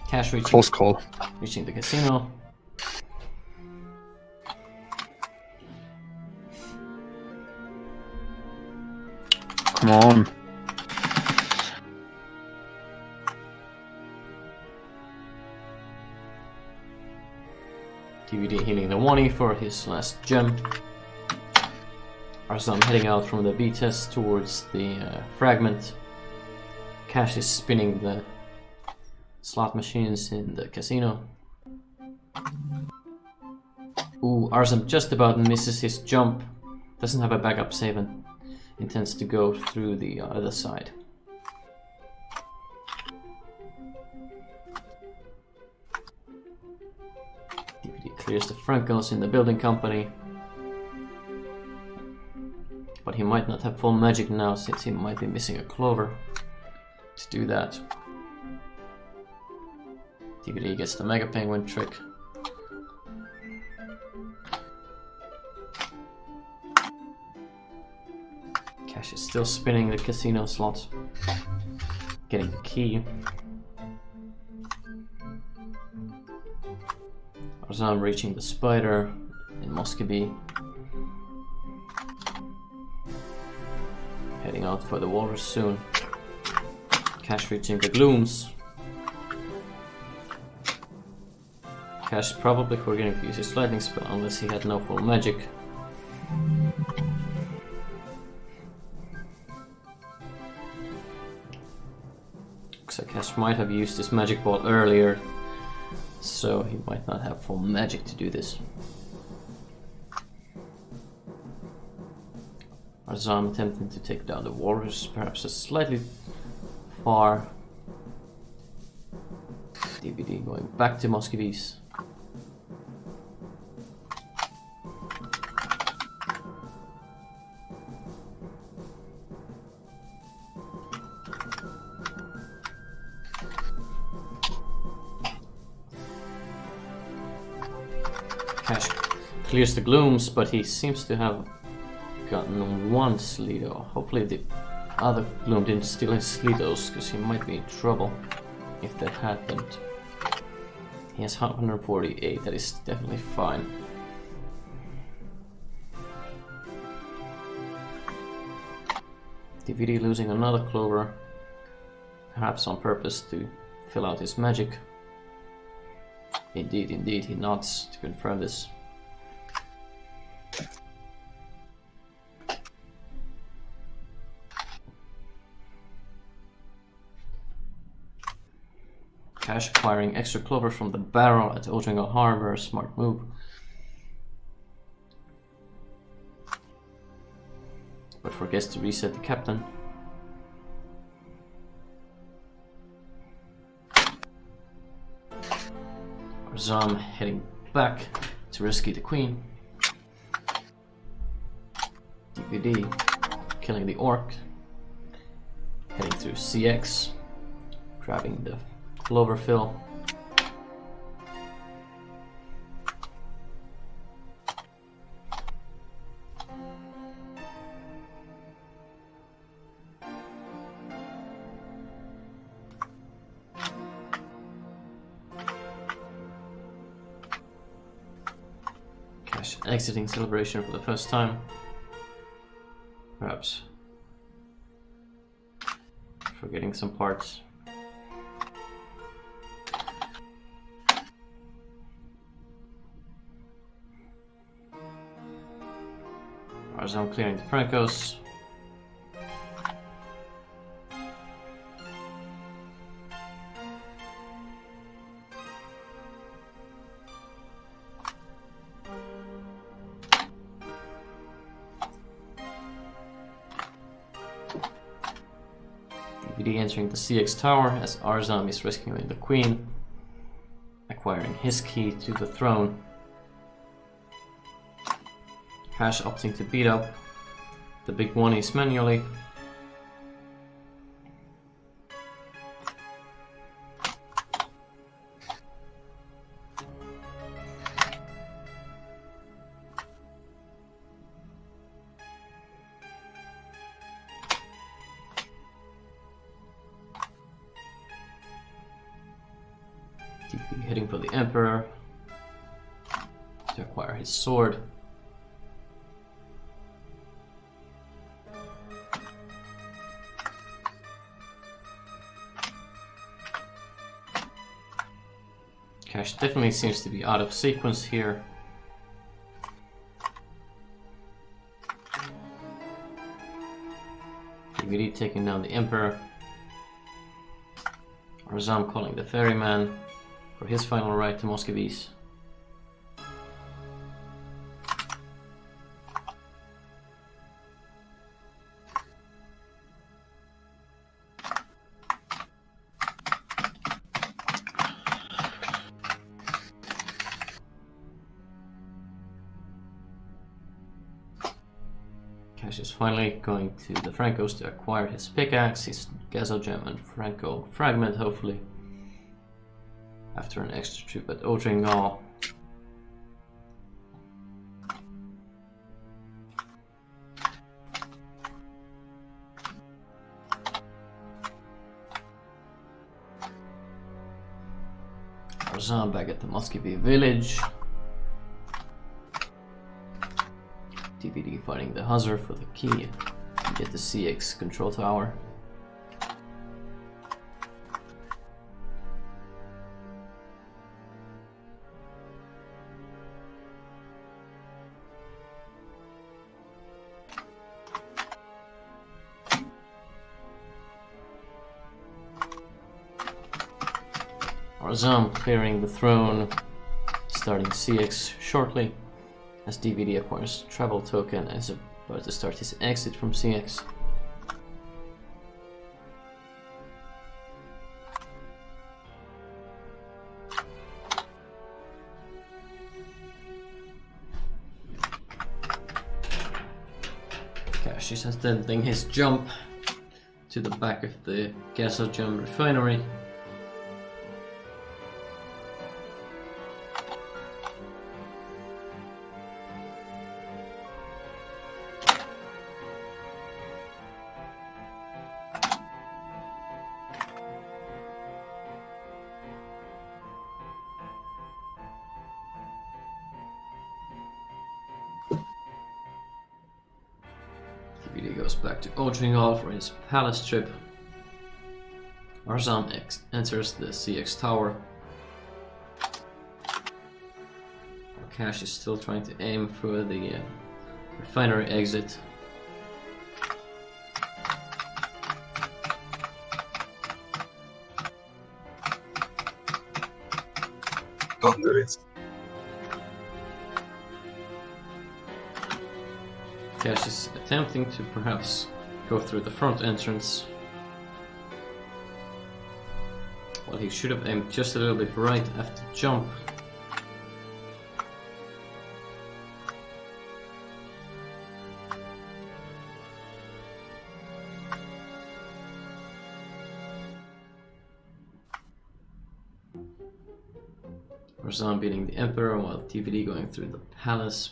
Kash Close call. reaching the casino. Come on. DVD healing the Wani for his last gem. Arzam heading out from the B test towards the fragment. Kash is spinning the slot machines in the casino. Ooh, Arzam just about misses his jump. Doesn't have a backup save and intends to go through the other side. DVD clears the Frankos in the building company. But he might not have full magic now since he might be missing a clover to do that. DVD gets the Mega Penguin trick. Kash is still spinning the casino slot, getting the key. Arzam reaching the spider in Muscovy. Heading out for the walrus soon. Kash reaching the glooms. Kash probably forgetting to use his lightning spell unless he had no full magic. So Kash might have used his magic ball earlier, so he might not have full magic to do this. Arzam attempting to take down the walrus, perhaps a slightly far. DVD going back to Muscovies. Kash clears the glooms, but he seems to have gotten one Sleeto. Hopefully the other gloom didn't steal his Sleetos, because he might be in trouble if that happened. He has 148, that is definitely fine. DVD losing another clover, perhaps on purpose to fill out his magic. Indeed, he nods to confirm this. Kash acquiring extra clover from the barrel at Otringa Harbor, smart move. But forgets to reset the captain. Arzam heading back to rescue the queen. DVD killing the orc. Heading through CX, grabbing the clover fill. Kash exiting celebration for the first time. Perhaps forgetting some parts. Arzam clearing the Frankos. DVD entering the CX tower as Arzam is rescuing the queen, acquiring his key to the throne. Kash opting to beat up the big one-is manually. Heading for the Emperor to acquire his sword. Kash definitely seems to be out of sequence here. DVD taking down the Emperor. Arzam calling the ferryman for his final ride to Muscovies. Kash is finally going to the Francos to acquire his pickaxe, his Gazo gem and Franco fragment, hopefully. After an extra trip at Otringal. Arzam back at the Muscovy village. DVD fighting the Huzzar for the key to get the CX control tower. Arzam clearing the throne, starting CX shortly, as DVD acquires travel token and is about to start his exit from CX. Kash is attempting his jump to the back of the Gasogen refinery. DVD goes back to Otringal for his palace trip. Arzam enters the CX tower. Kash is still trying to aim for the refinery exit. Don't do it. Kash is attempting to perhaps go through the front entrance. Well, he should have aimed just a little bit right after the jump. Arzam beating the Emperor while DVD going through the palace.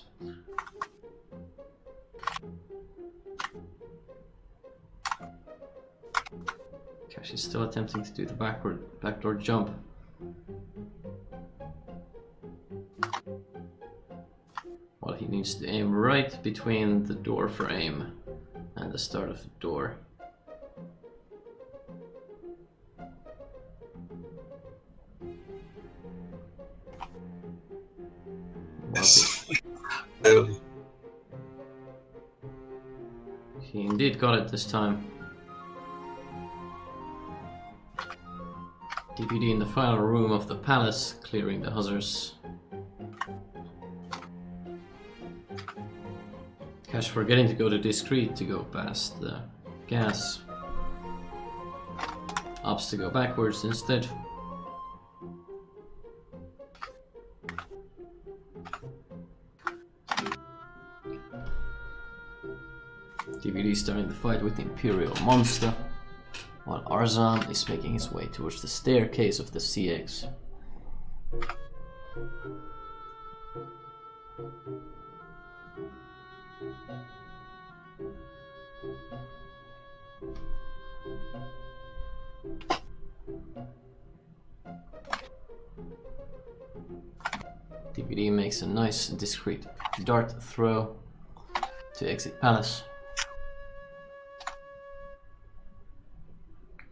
Kash is still attempting to do the backdoor jump. Well, he needs to aim right between the door frame and the start of the door. Barely. He indeed got it this time. DVD in the final room of the palace, clearing the Huzzars. Kash forgetting to go to discreet to go past the gas. Opts to go backwards instead. DVD starting the fight with the Imperial Monster, while Arzam is making his way towards the staircase of the CX. DVD makes a nice discreet dart throw to exit Palace.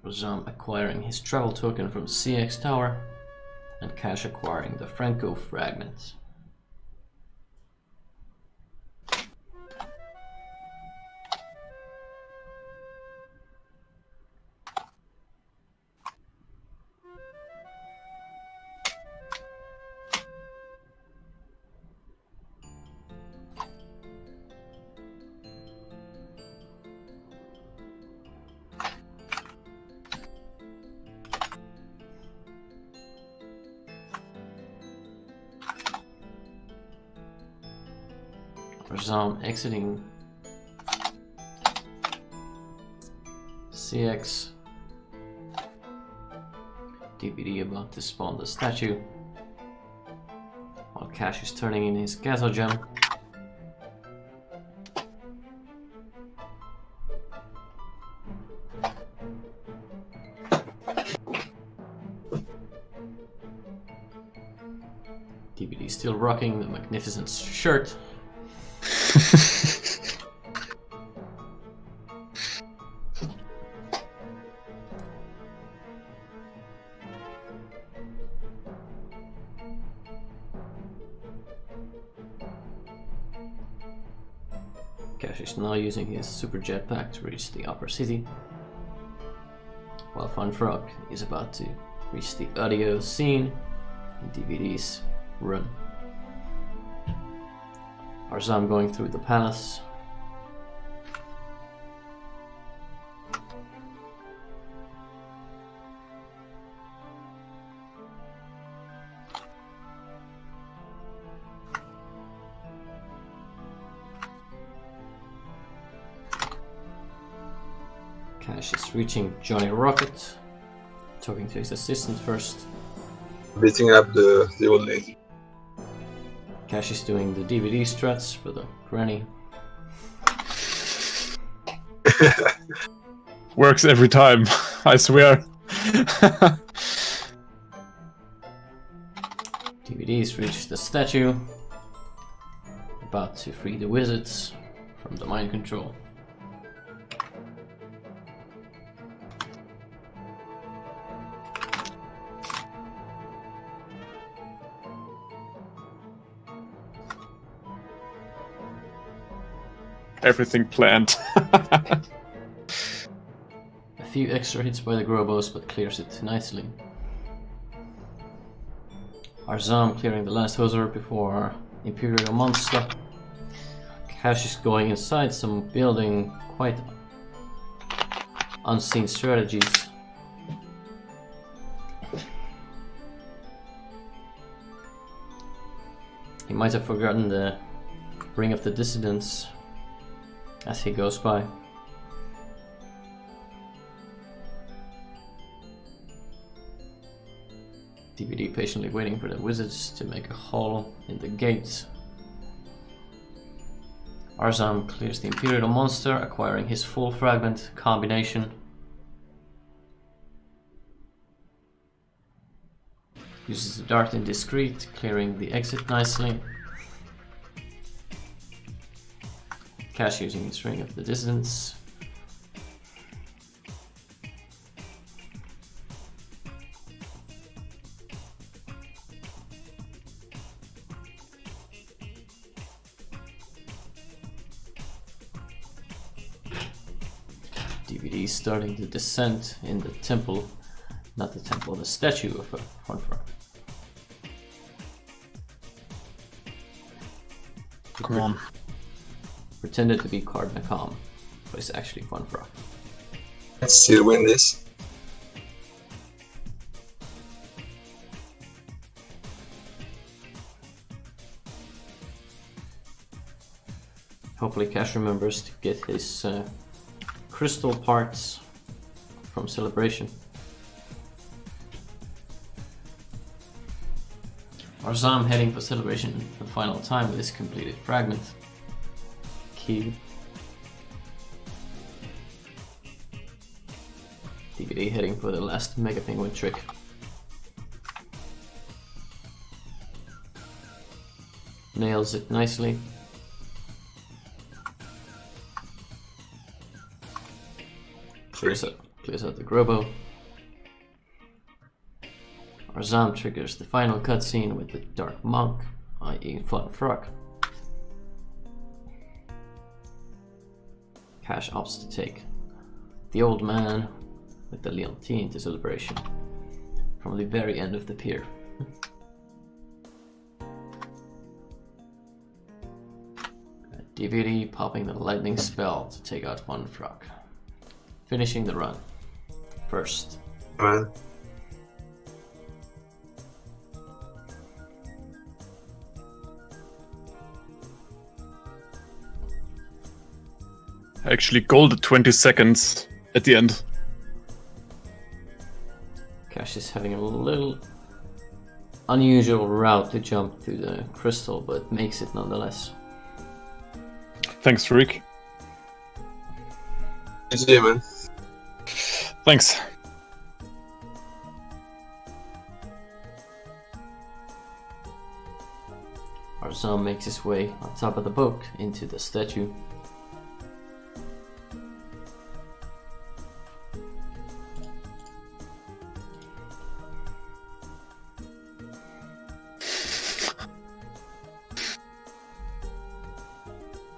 Arzam acquiring his travel token from CX Tower, and Kash acquiring the Franco fragments. Arzam exiting CX. DVD about to spawn the statue, while Kash is turning in his Gazo gem. DVD still rocking the magnificent shirt. Kash is now using his super jetpack to reach the upper city, while Fun Frog is about to reach the audio scene in DVD's run. Arzam going through the palace. Kash is reaching Johnny Rocket, talking to his assistant first. Beating up the old lady. Kash is doing the DVD struts for the granny. Works every time, I swear. DVDs reach the statue, about to free the wizards from the mind control. Everything planned. A few extra hits by the Grobos, but clears it nicely. Arzam clearing the last hoser before Imperial Monster. Kash is going inside some building, quite unseen strategies. He might have forgotten the Ring of the Dissidents as he goes by. DVD patiently waiting for the wizards to make a hole in the gates. Arzam clears the Imperial Monster, acquiring his full fragment combination. Uses the dart in discreet, clearing the exit nicely. Kash using his Ring of the Dissidents. DVD starting the descent in the temple, not the temple, the statue of a Fun Frog. Come on. Pretended to be Card Nakam, but it's actually Fun Frog. Let's still win this. Hopefully Kash remembers to get his crystal parts from Celebration. Arzam heading for Celebration for the final time with his completed fragment. Cube. DVD heading for the last Mega Penguin trick. Nails it nicely. Clears out the Grobo. Arzam triggers the final cutscene with the Dark Monk, i.e. Fun Frog. Kash opts to take the old man with the Leontine to Celebration from the very end of the pier. DVD popping the lightning spell to take out Fun Frog. Finishing the run first. Man. I actually golded 20 seconds at the end. Kash is having a little unusual route to jump to the crystal, but makes it nonetheless. Thanks, Rick. GG, man. Thanks. Arzam makes his way on top of the boat into the statue.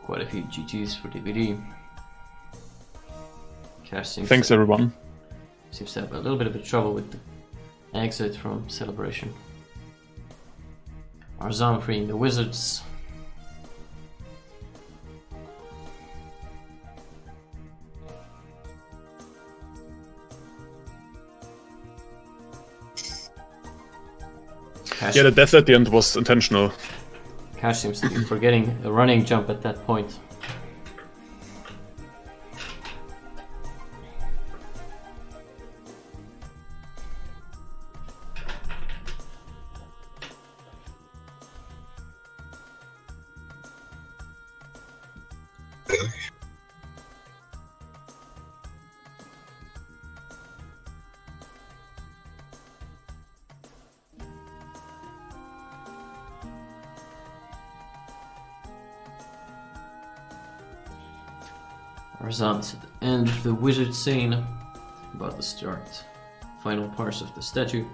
Quite a few GG's for DVD. Kash Thanks, everyone. Seems to have a little bit of a trouble with the exit from Celebration. Arzam freeing the wizards. Kash, Yeah, the death at the end was intentional. Kash seems to be forgetting a running jump at that point. Arzam's at the end of the wizard scene, about to start final parts of the statue.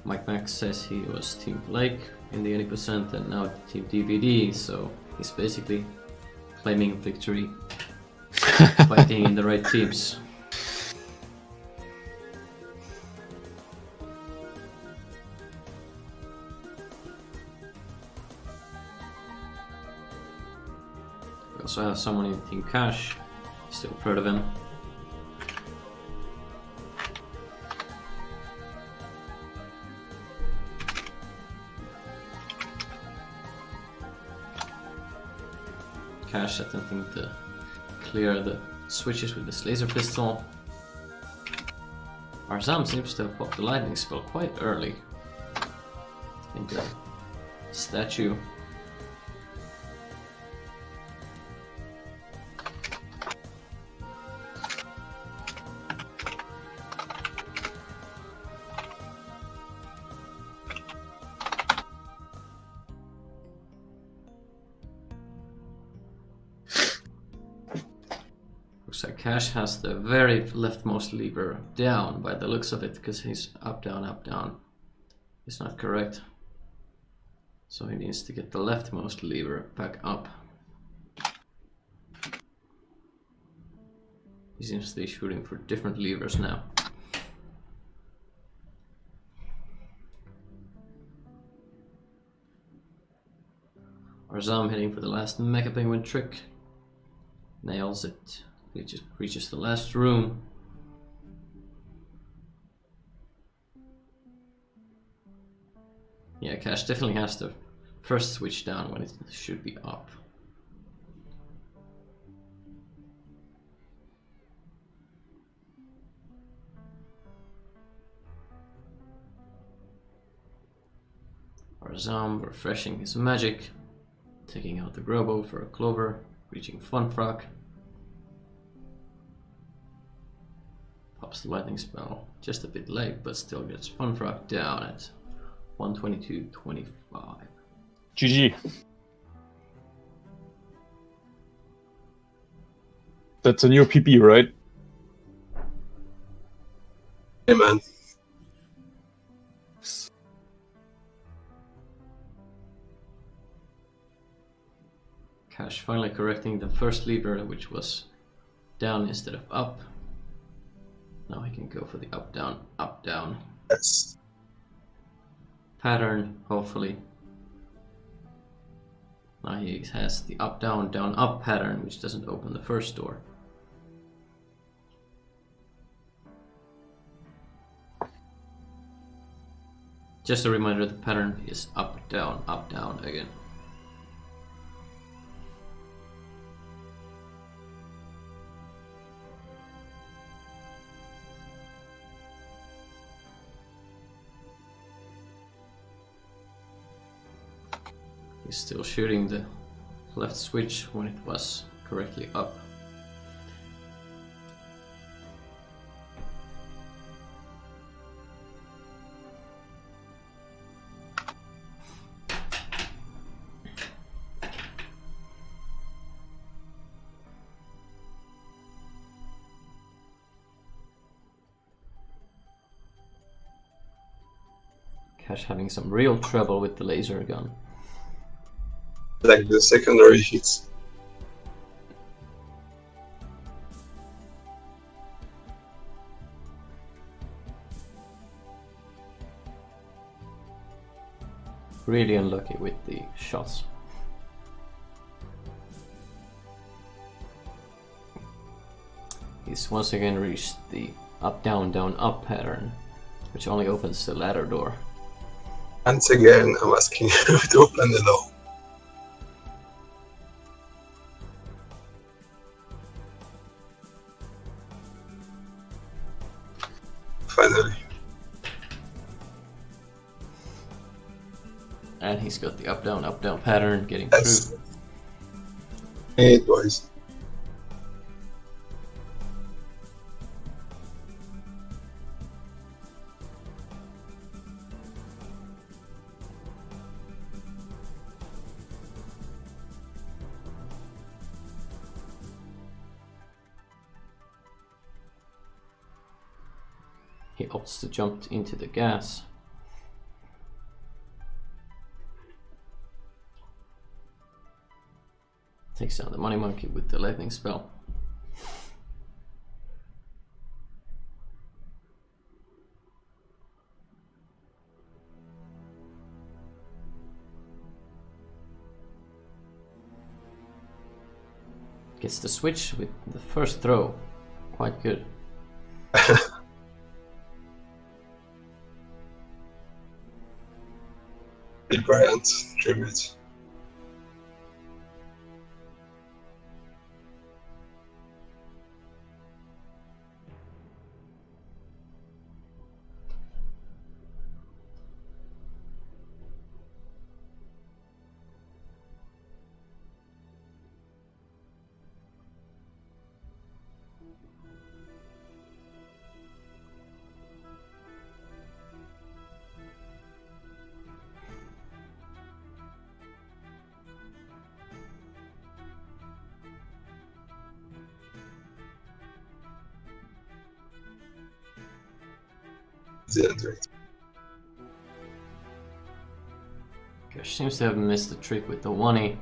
Mike Max says he was Team Blake in the 80% and now Team DVD, so he's basically claiming victory, fighting in the right teams. We also have someone in Team Kash, still proud of him. Kash attempting to clear the switches with this laser pistol. Arzam seems to have popped the lightning spell quite early in the statue. Looks like Kash has the very leftmost lever down by the looks of it, because he's up, down, up, down. It's not correct. So he needs to get the leftmost lever back up. He seems to be shooting for different levers now. Arzam heading for the last Mecha Penguin trick. Nails it. He just reaches the last room. Kash definitely has the first switch down when it should be up. Arzam refreshing his magic, taking out the Grobo for a Clover, reaching Funfrock. Pops the lightning spell, just a bit late, but still gets Funfrock down at 122.25. GG. That's a new PB, right? Hey man. Kash finally correcting the first lever, which was down instead of up. Now he can go for the up, down Yes. pattern, hopefully. Now he has the up, down, up pattern, which doesn't open the first door. Just a reminder, the pattern is up, down again. He's still shooting the left switch when it was correctly up. Kash having some real trouble with the laser gun. Like the secondary hits. Really unlucky with the shots. He's once again reached the up, down, up pattern, which only opens the ladder door. Once again, I'm asking you to open the door. Finally. And he's got the up, down pattern getting Yes. through. It was. He opts to jump into the gas. Takes down the money monkey with the lightning spell. Gets the switch with the first throw. Quite good. Brilliant tribute. Didn't do it. Kash seems to have missed the trick with the 1E.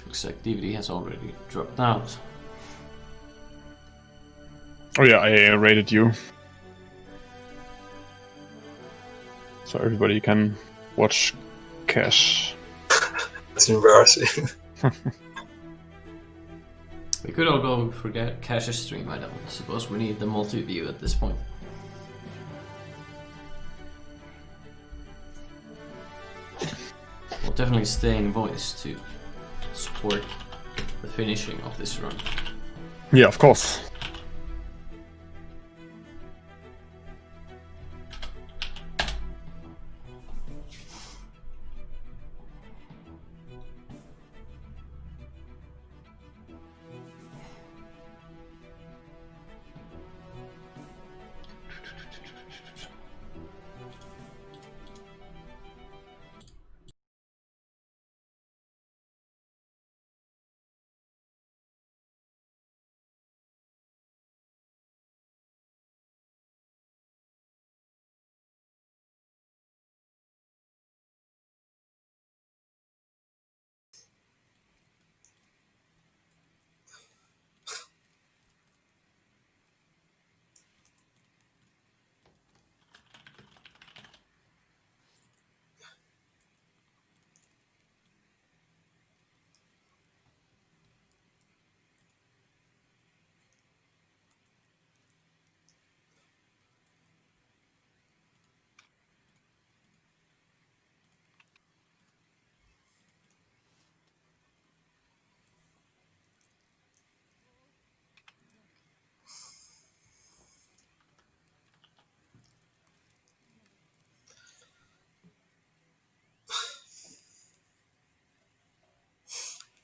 Looks like DVD has already dropped out. Oh yeah, I rated you. So everybody can watch Kash. It's embarrassing. We could all go for Cash's stream, I don't suppose we need the multi-view at this point. We'll definitely stay in voice to support the finishing of this run. Yeah, of course.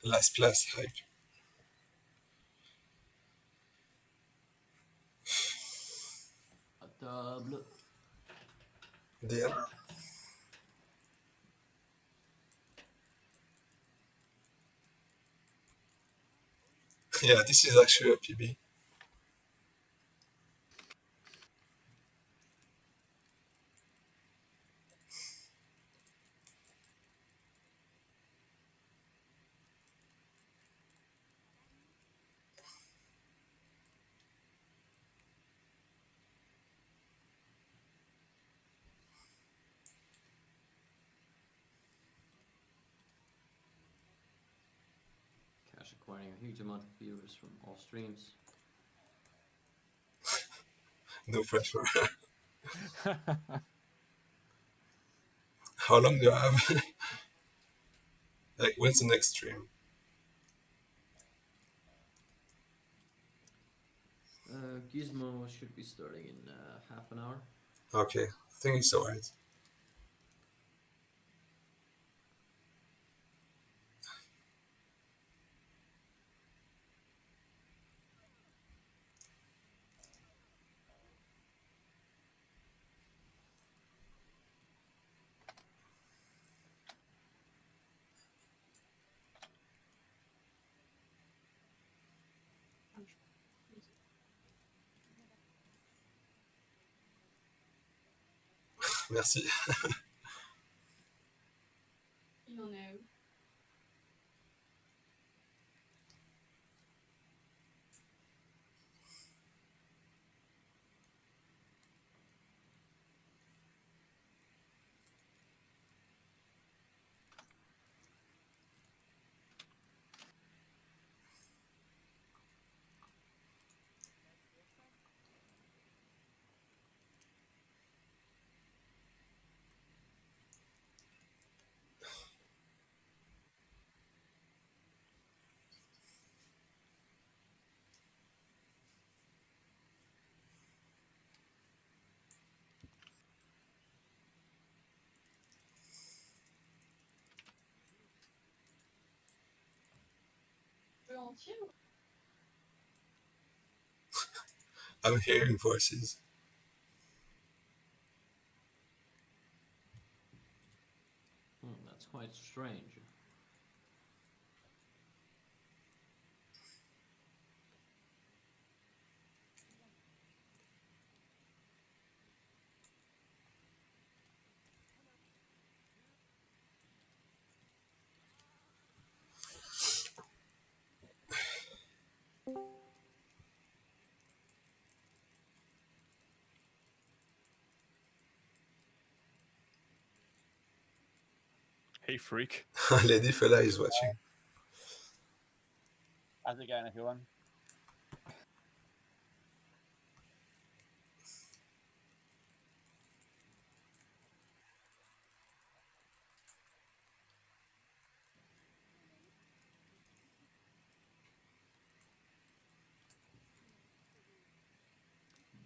Last place hype. Double. Then yeah, this is actually a PB. Cash acquiring a huge amount of viewers from all streams. No pressure. How long do I have? Like, when's the next stream? Gizmo should be starting in half an hour. Okay, I think it's alright. Merci. I'm hearing voices. That's quite strange. Hey, freak. Lady fella is watching. How's it going, everyone?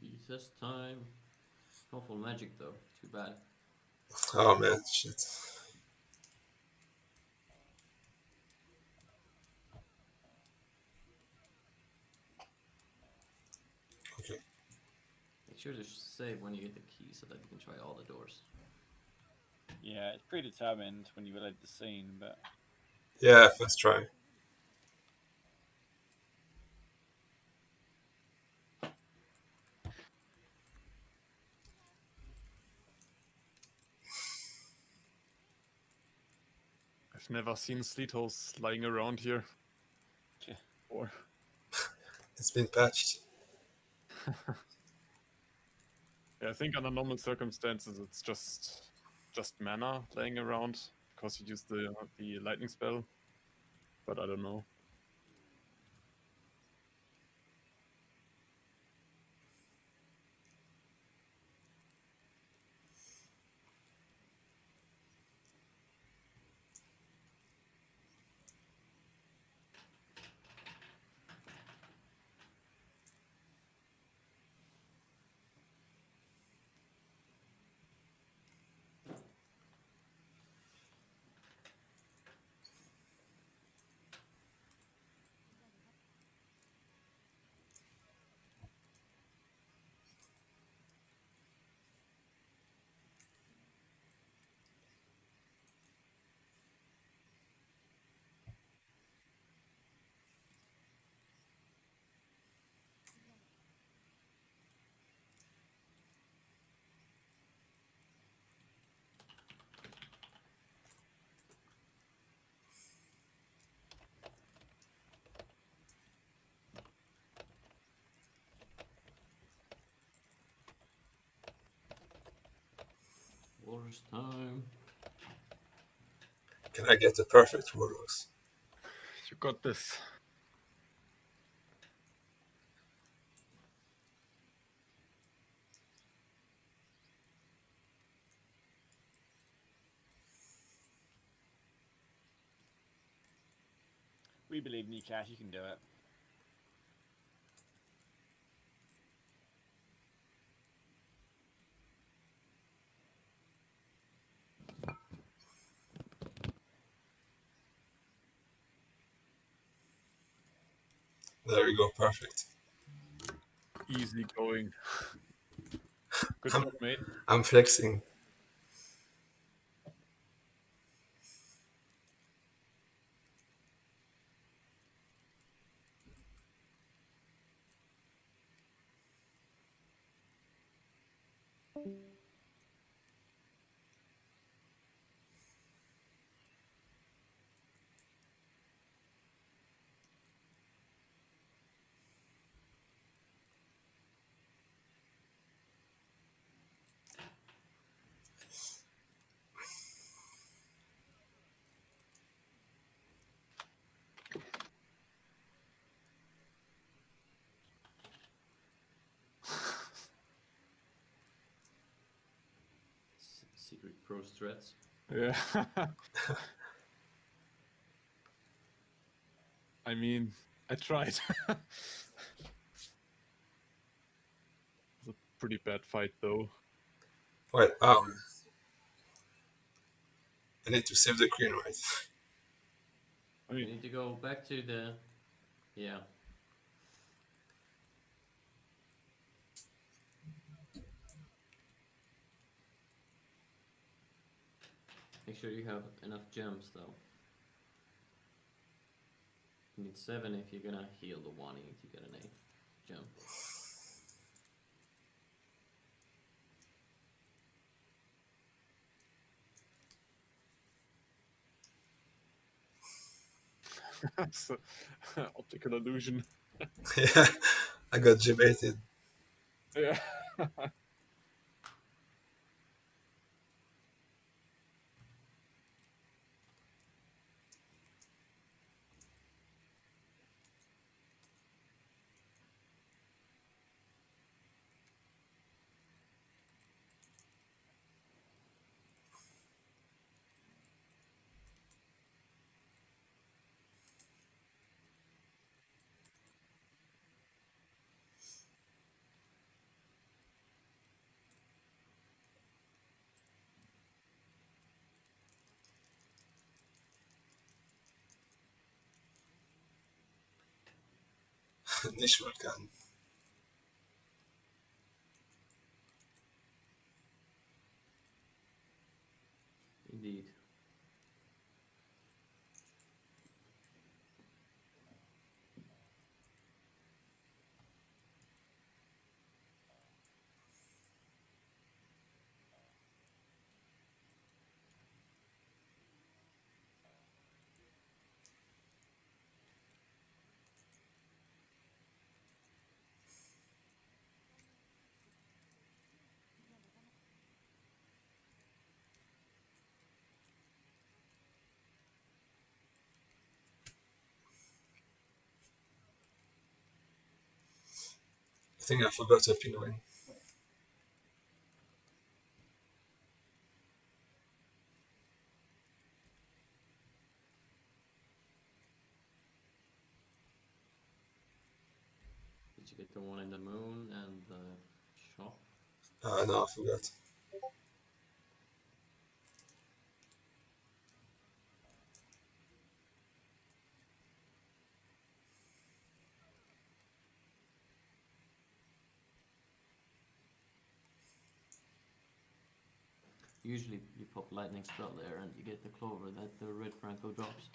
Recess time. Awful magic though. Too bad. Oh man, shit. Okay. Make sure to save when you get the key so that you can try all the doors. Yeah, it's predetermined when you reload the scene, but Yeah, first try. I've never seen sleet holes lying around here. yeah. Or It's been patched. yeah, I think under normal circumstances it's just mana laying around because you use the lightning spell. But I don't know. Wars time. Can I get a perfect Warlocks? You got this. We believe in you, Kash. You can do it. There we go, perfect. Easy going. Good I'm, job, mate. I'm flexing. Secret pro strats. Yeah. I mean, I tried. It's a pretty bad fight, though. Wait, I need to save the queen, right? I You mean, need to go back to the. Yeah. Make sure you have enough gems though. You need 7 if you're gonna heal the 1, you need to get an 8th gem. it's a optical illusion. Yeah, I got debated. Yeah. Niche Vulcan. Indeed. I think I forgot a Pinwin. Did you get the one in the moon and the shop? No, I forgot. Usually you pop lightning spell there and you get the clover that the red Franco drops.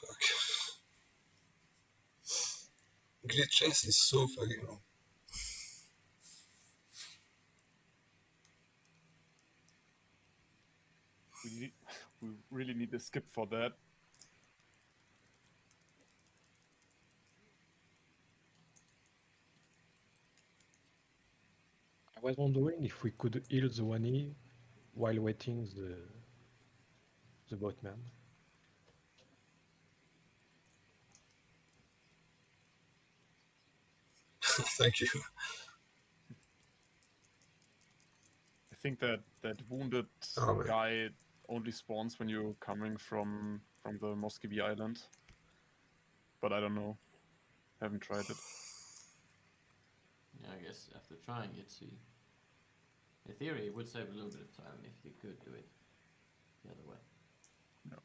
Fuck. Glitchless is so fucking long. We really need a skip for that. I was wondering if we could heal the 1E while waiting the boatman. Thank you. I think that wounded Oh man. guy only spawns when you're coming from the Moscow Island. But I don't know. Haven't tried it. Yeah, I guess after trying it, see. In theory, it would save a little bit of time if you could do it the other way. No.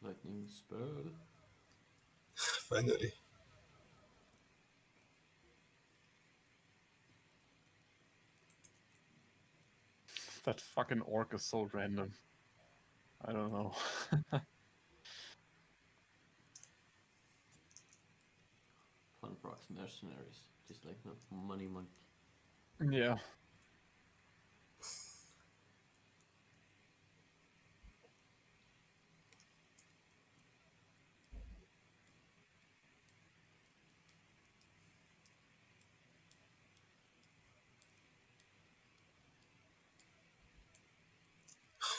Lightning spell. Finally. That fucking orc is so random. I don't know. Fun Frogs mercenaries, just like the money monkey. Yeah.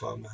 Oh man.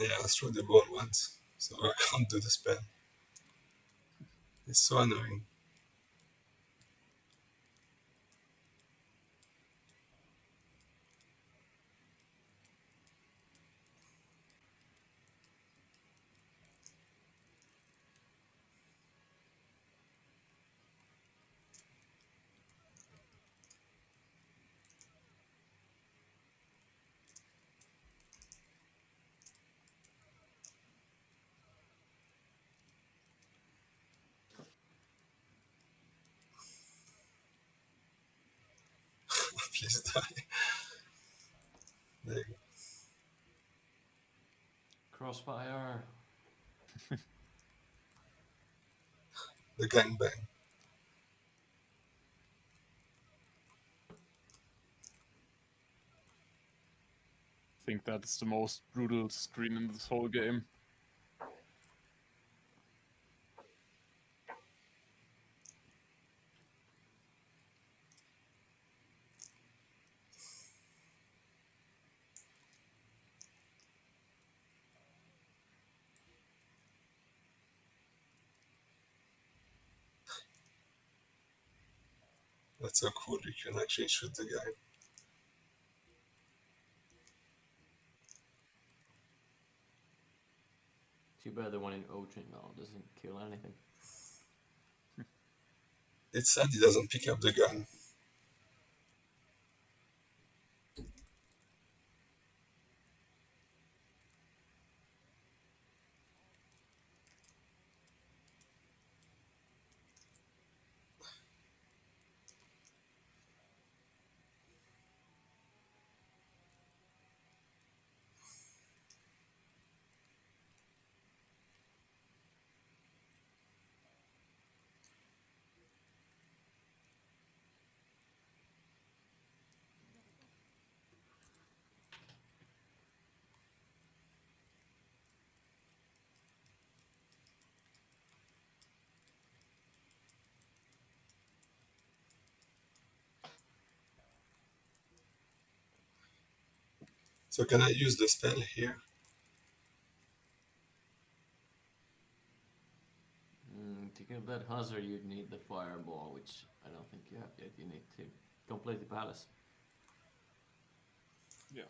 Yeah, I threw the ball once, so I can't do the spell. It's so annoying. Please die. There you go. Crossfire. The gangbang. I think that's the most brutal screen in this whole game. That's so cool. You can actually shoot the guy. Too bad the one in Ocean now doesn't kill anything. It's sad he doesn't pick up the gun. So can I use the spell here? To kill that hazard, you'd need the fireball, which I don't think you have yet. You need to complete the palace. Yeah.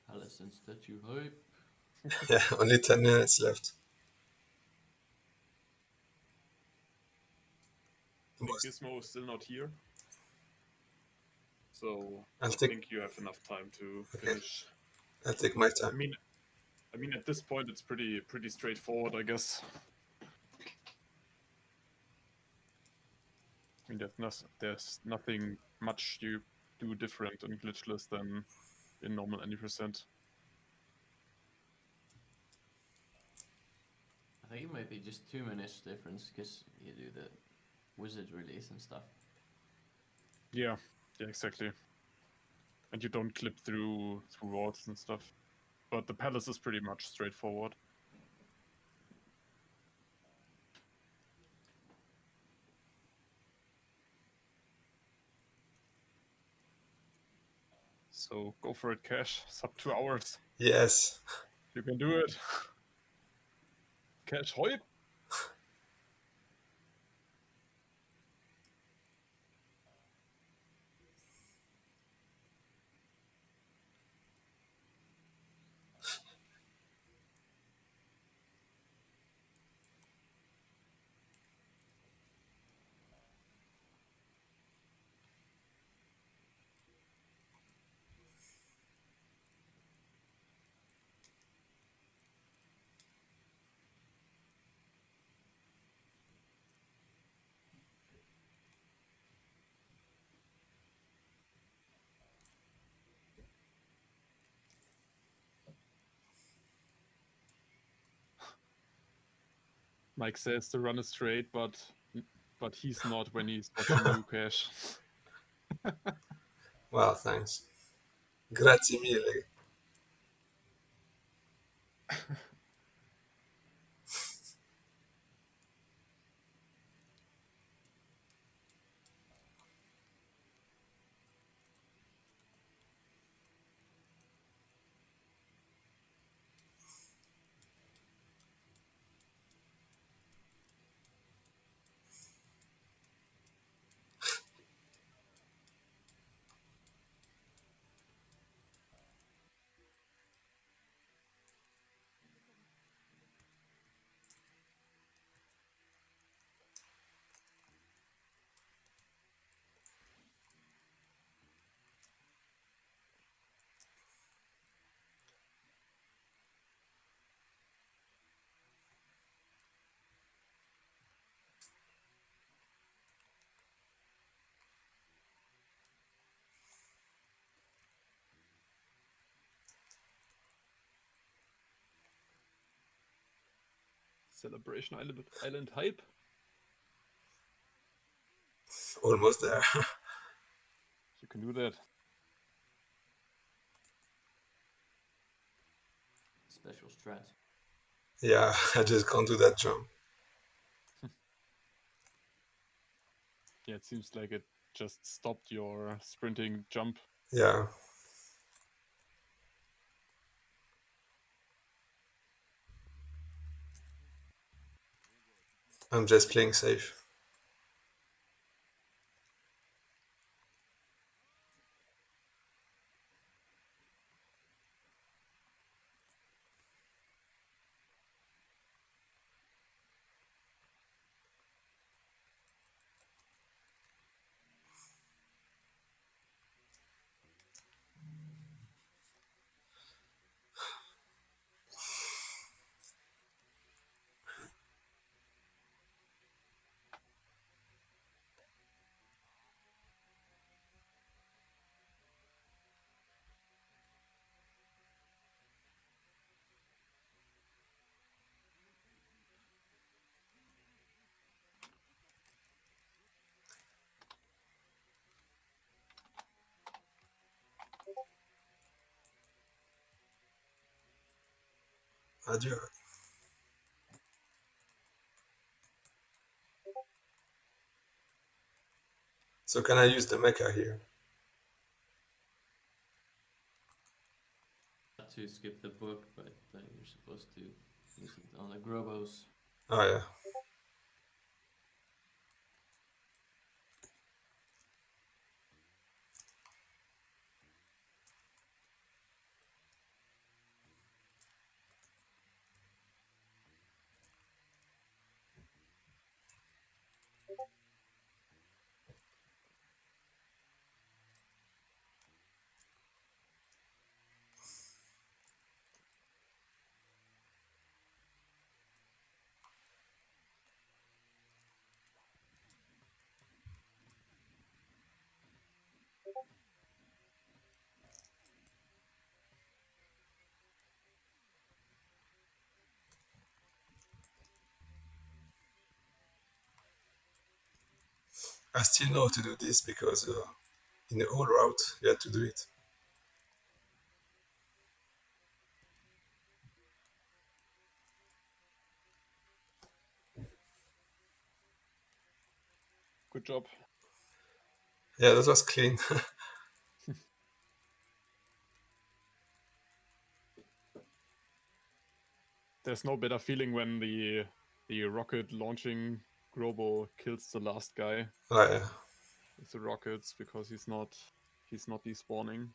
Palace and statue hype. Yeah, only 10 minutes left. I think Gizmo is still not here. So I'll I take. think you have enough time to Okay. finish. I'll take my I time. mean, at this point it's pretty straightforward, I guess. I mean, there's nothing much you do different in glitchless than in normal any %. think it might be just 2 minutes difference because you do the wizard release and stuff. Yeah, exactly. And you don't clip through walls and stuff. But the palace is pretty much straightforward. So go for it, Kash. Sub 2 hours. Yes. You can do it. Kash, hoi! Mike says the run is straight, but he's not when he's watching you, Kash. Well, thanks. Grazie mille. Celebration Island hype. Almost there. You can do that. Special strat. Yeah, I just can't do that jump. Yeah, it seems like it just stopped your sprinting jump. Yeah. I'm just playing safe. Adieu. So can I use the mecha here? To skip the book, but you're supposed to use it on the Grobos. Oh yeah. I still know how to do this because in the old route you had to do it. Good job. Yeah, that was clean. There's no better feeling when the rocket launching Grobo kills the last guy Oh, yeah. with the rockets because he's not despawning.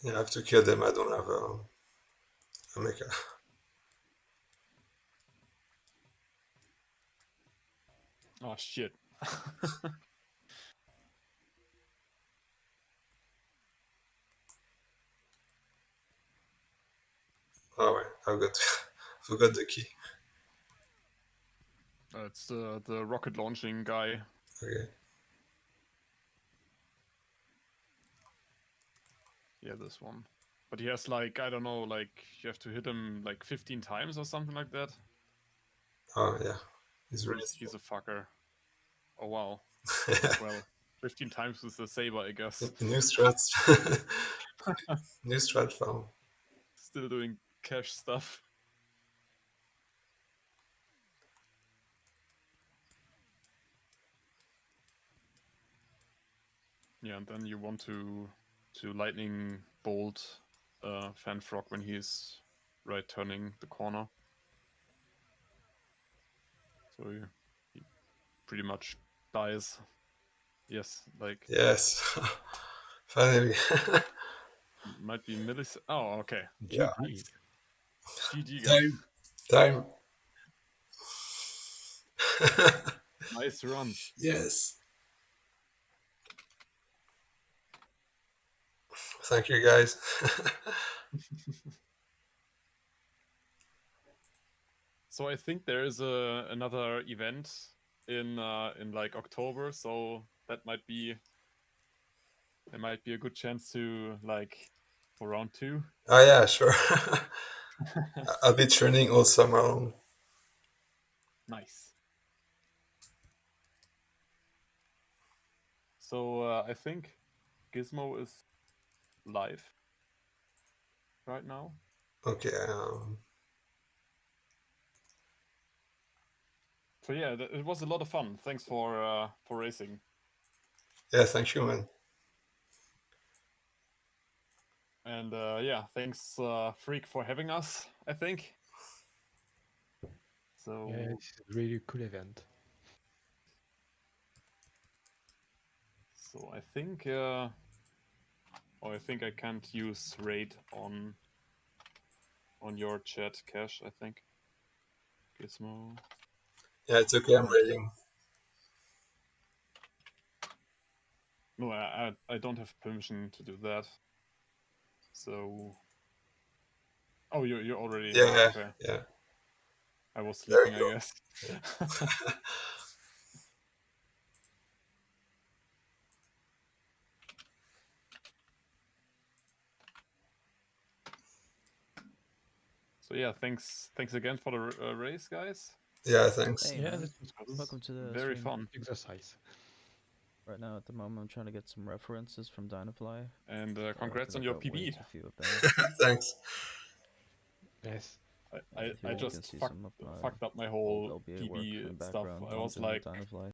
Yeah, I have to kill them. I don't have a mecha. Oh shit. Oh, wait, I've got forgot the key. It's the rocket launching guy. Okay. Yeah, this one. But he has like, I don't know, like you have to hit him like 15 times or something like that. Oh, yeah. He's really He's a fucker. Oh wow. strong. Well, 15 times with the saber, I guess. New strats. New strat found. Still doing cash stuff. Yeah, and then you want to lightning bolt Fan Frog when he's right turning the corner. So he pretty much dies. Yes, like Yes. Finally. might be millis. Oh, okay. Yeah. Nice. GG guy. Time. Time. Nice run. Yes. Thank you, guys. So I think there is another event in like October, so that might be there might be a good chance to like for round 2. Oh, yeah, sure. I'll be training all summer long. Nice. So I think Gizmo is live right now. Okay. So yeah, it was a lot of fun. Thanks for racing. Yeah, thank you, man. And yeah, thanks Freak for having us, I think. So Yeah, this is really cool event. I think I think I can't use raid on on your chat, Kash, I think. Gizmo. Yeah, it's okay. I'm raiding. No, I don't have permission to do that. So. Oh, you're already. Yeah, Okay. yeah. I was There sleeping, you I guess. So yeah, thanks again for the race, guys. Yeah, thanks. Hey, Yeah, man. that was cool. Welcome to the Very stream. fun. Exercise. Right now, at the moment, I'm trying to get some references from Dynafly. And So congrats I on your got way PB. too few of them. Thanks. Yes. I Here you can just see fucked some of my up my old whole LBA work in PB the stuff. background. I was content like, on Dynafly.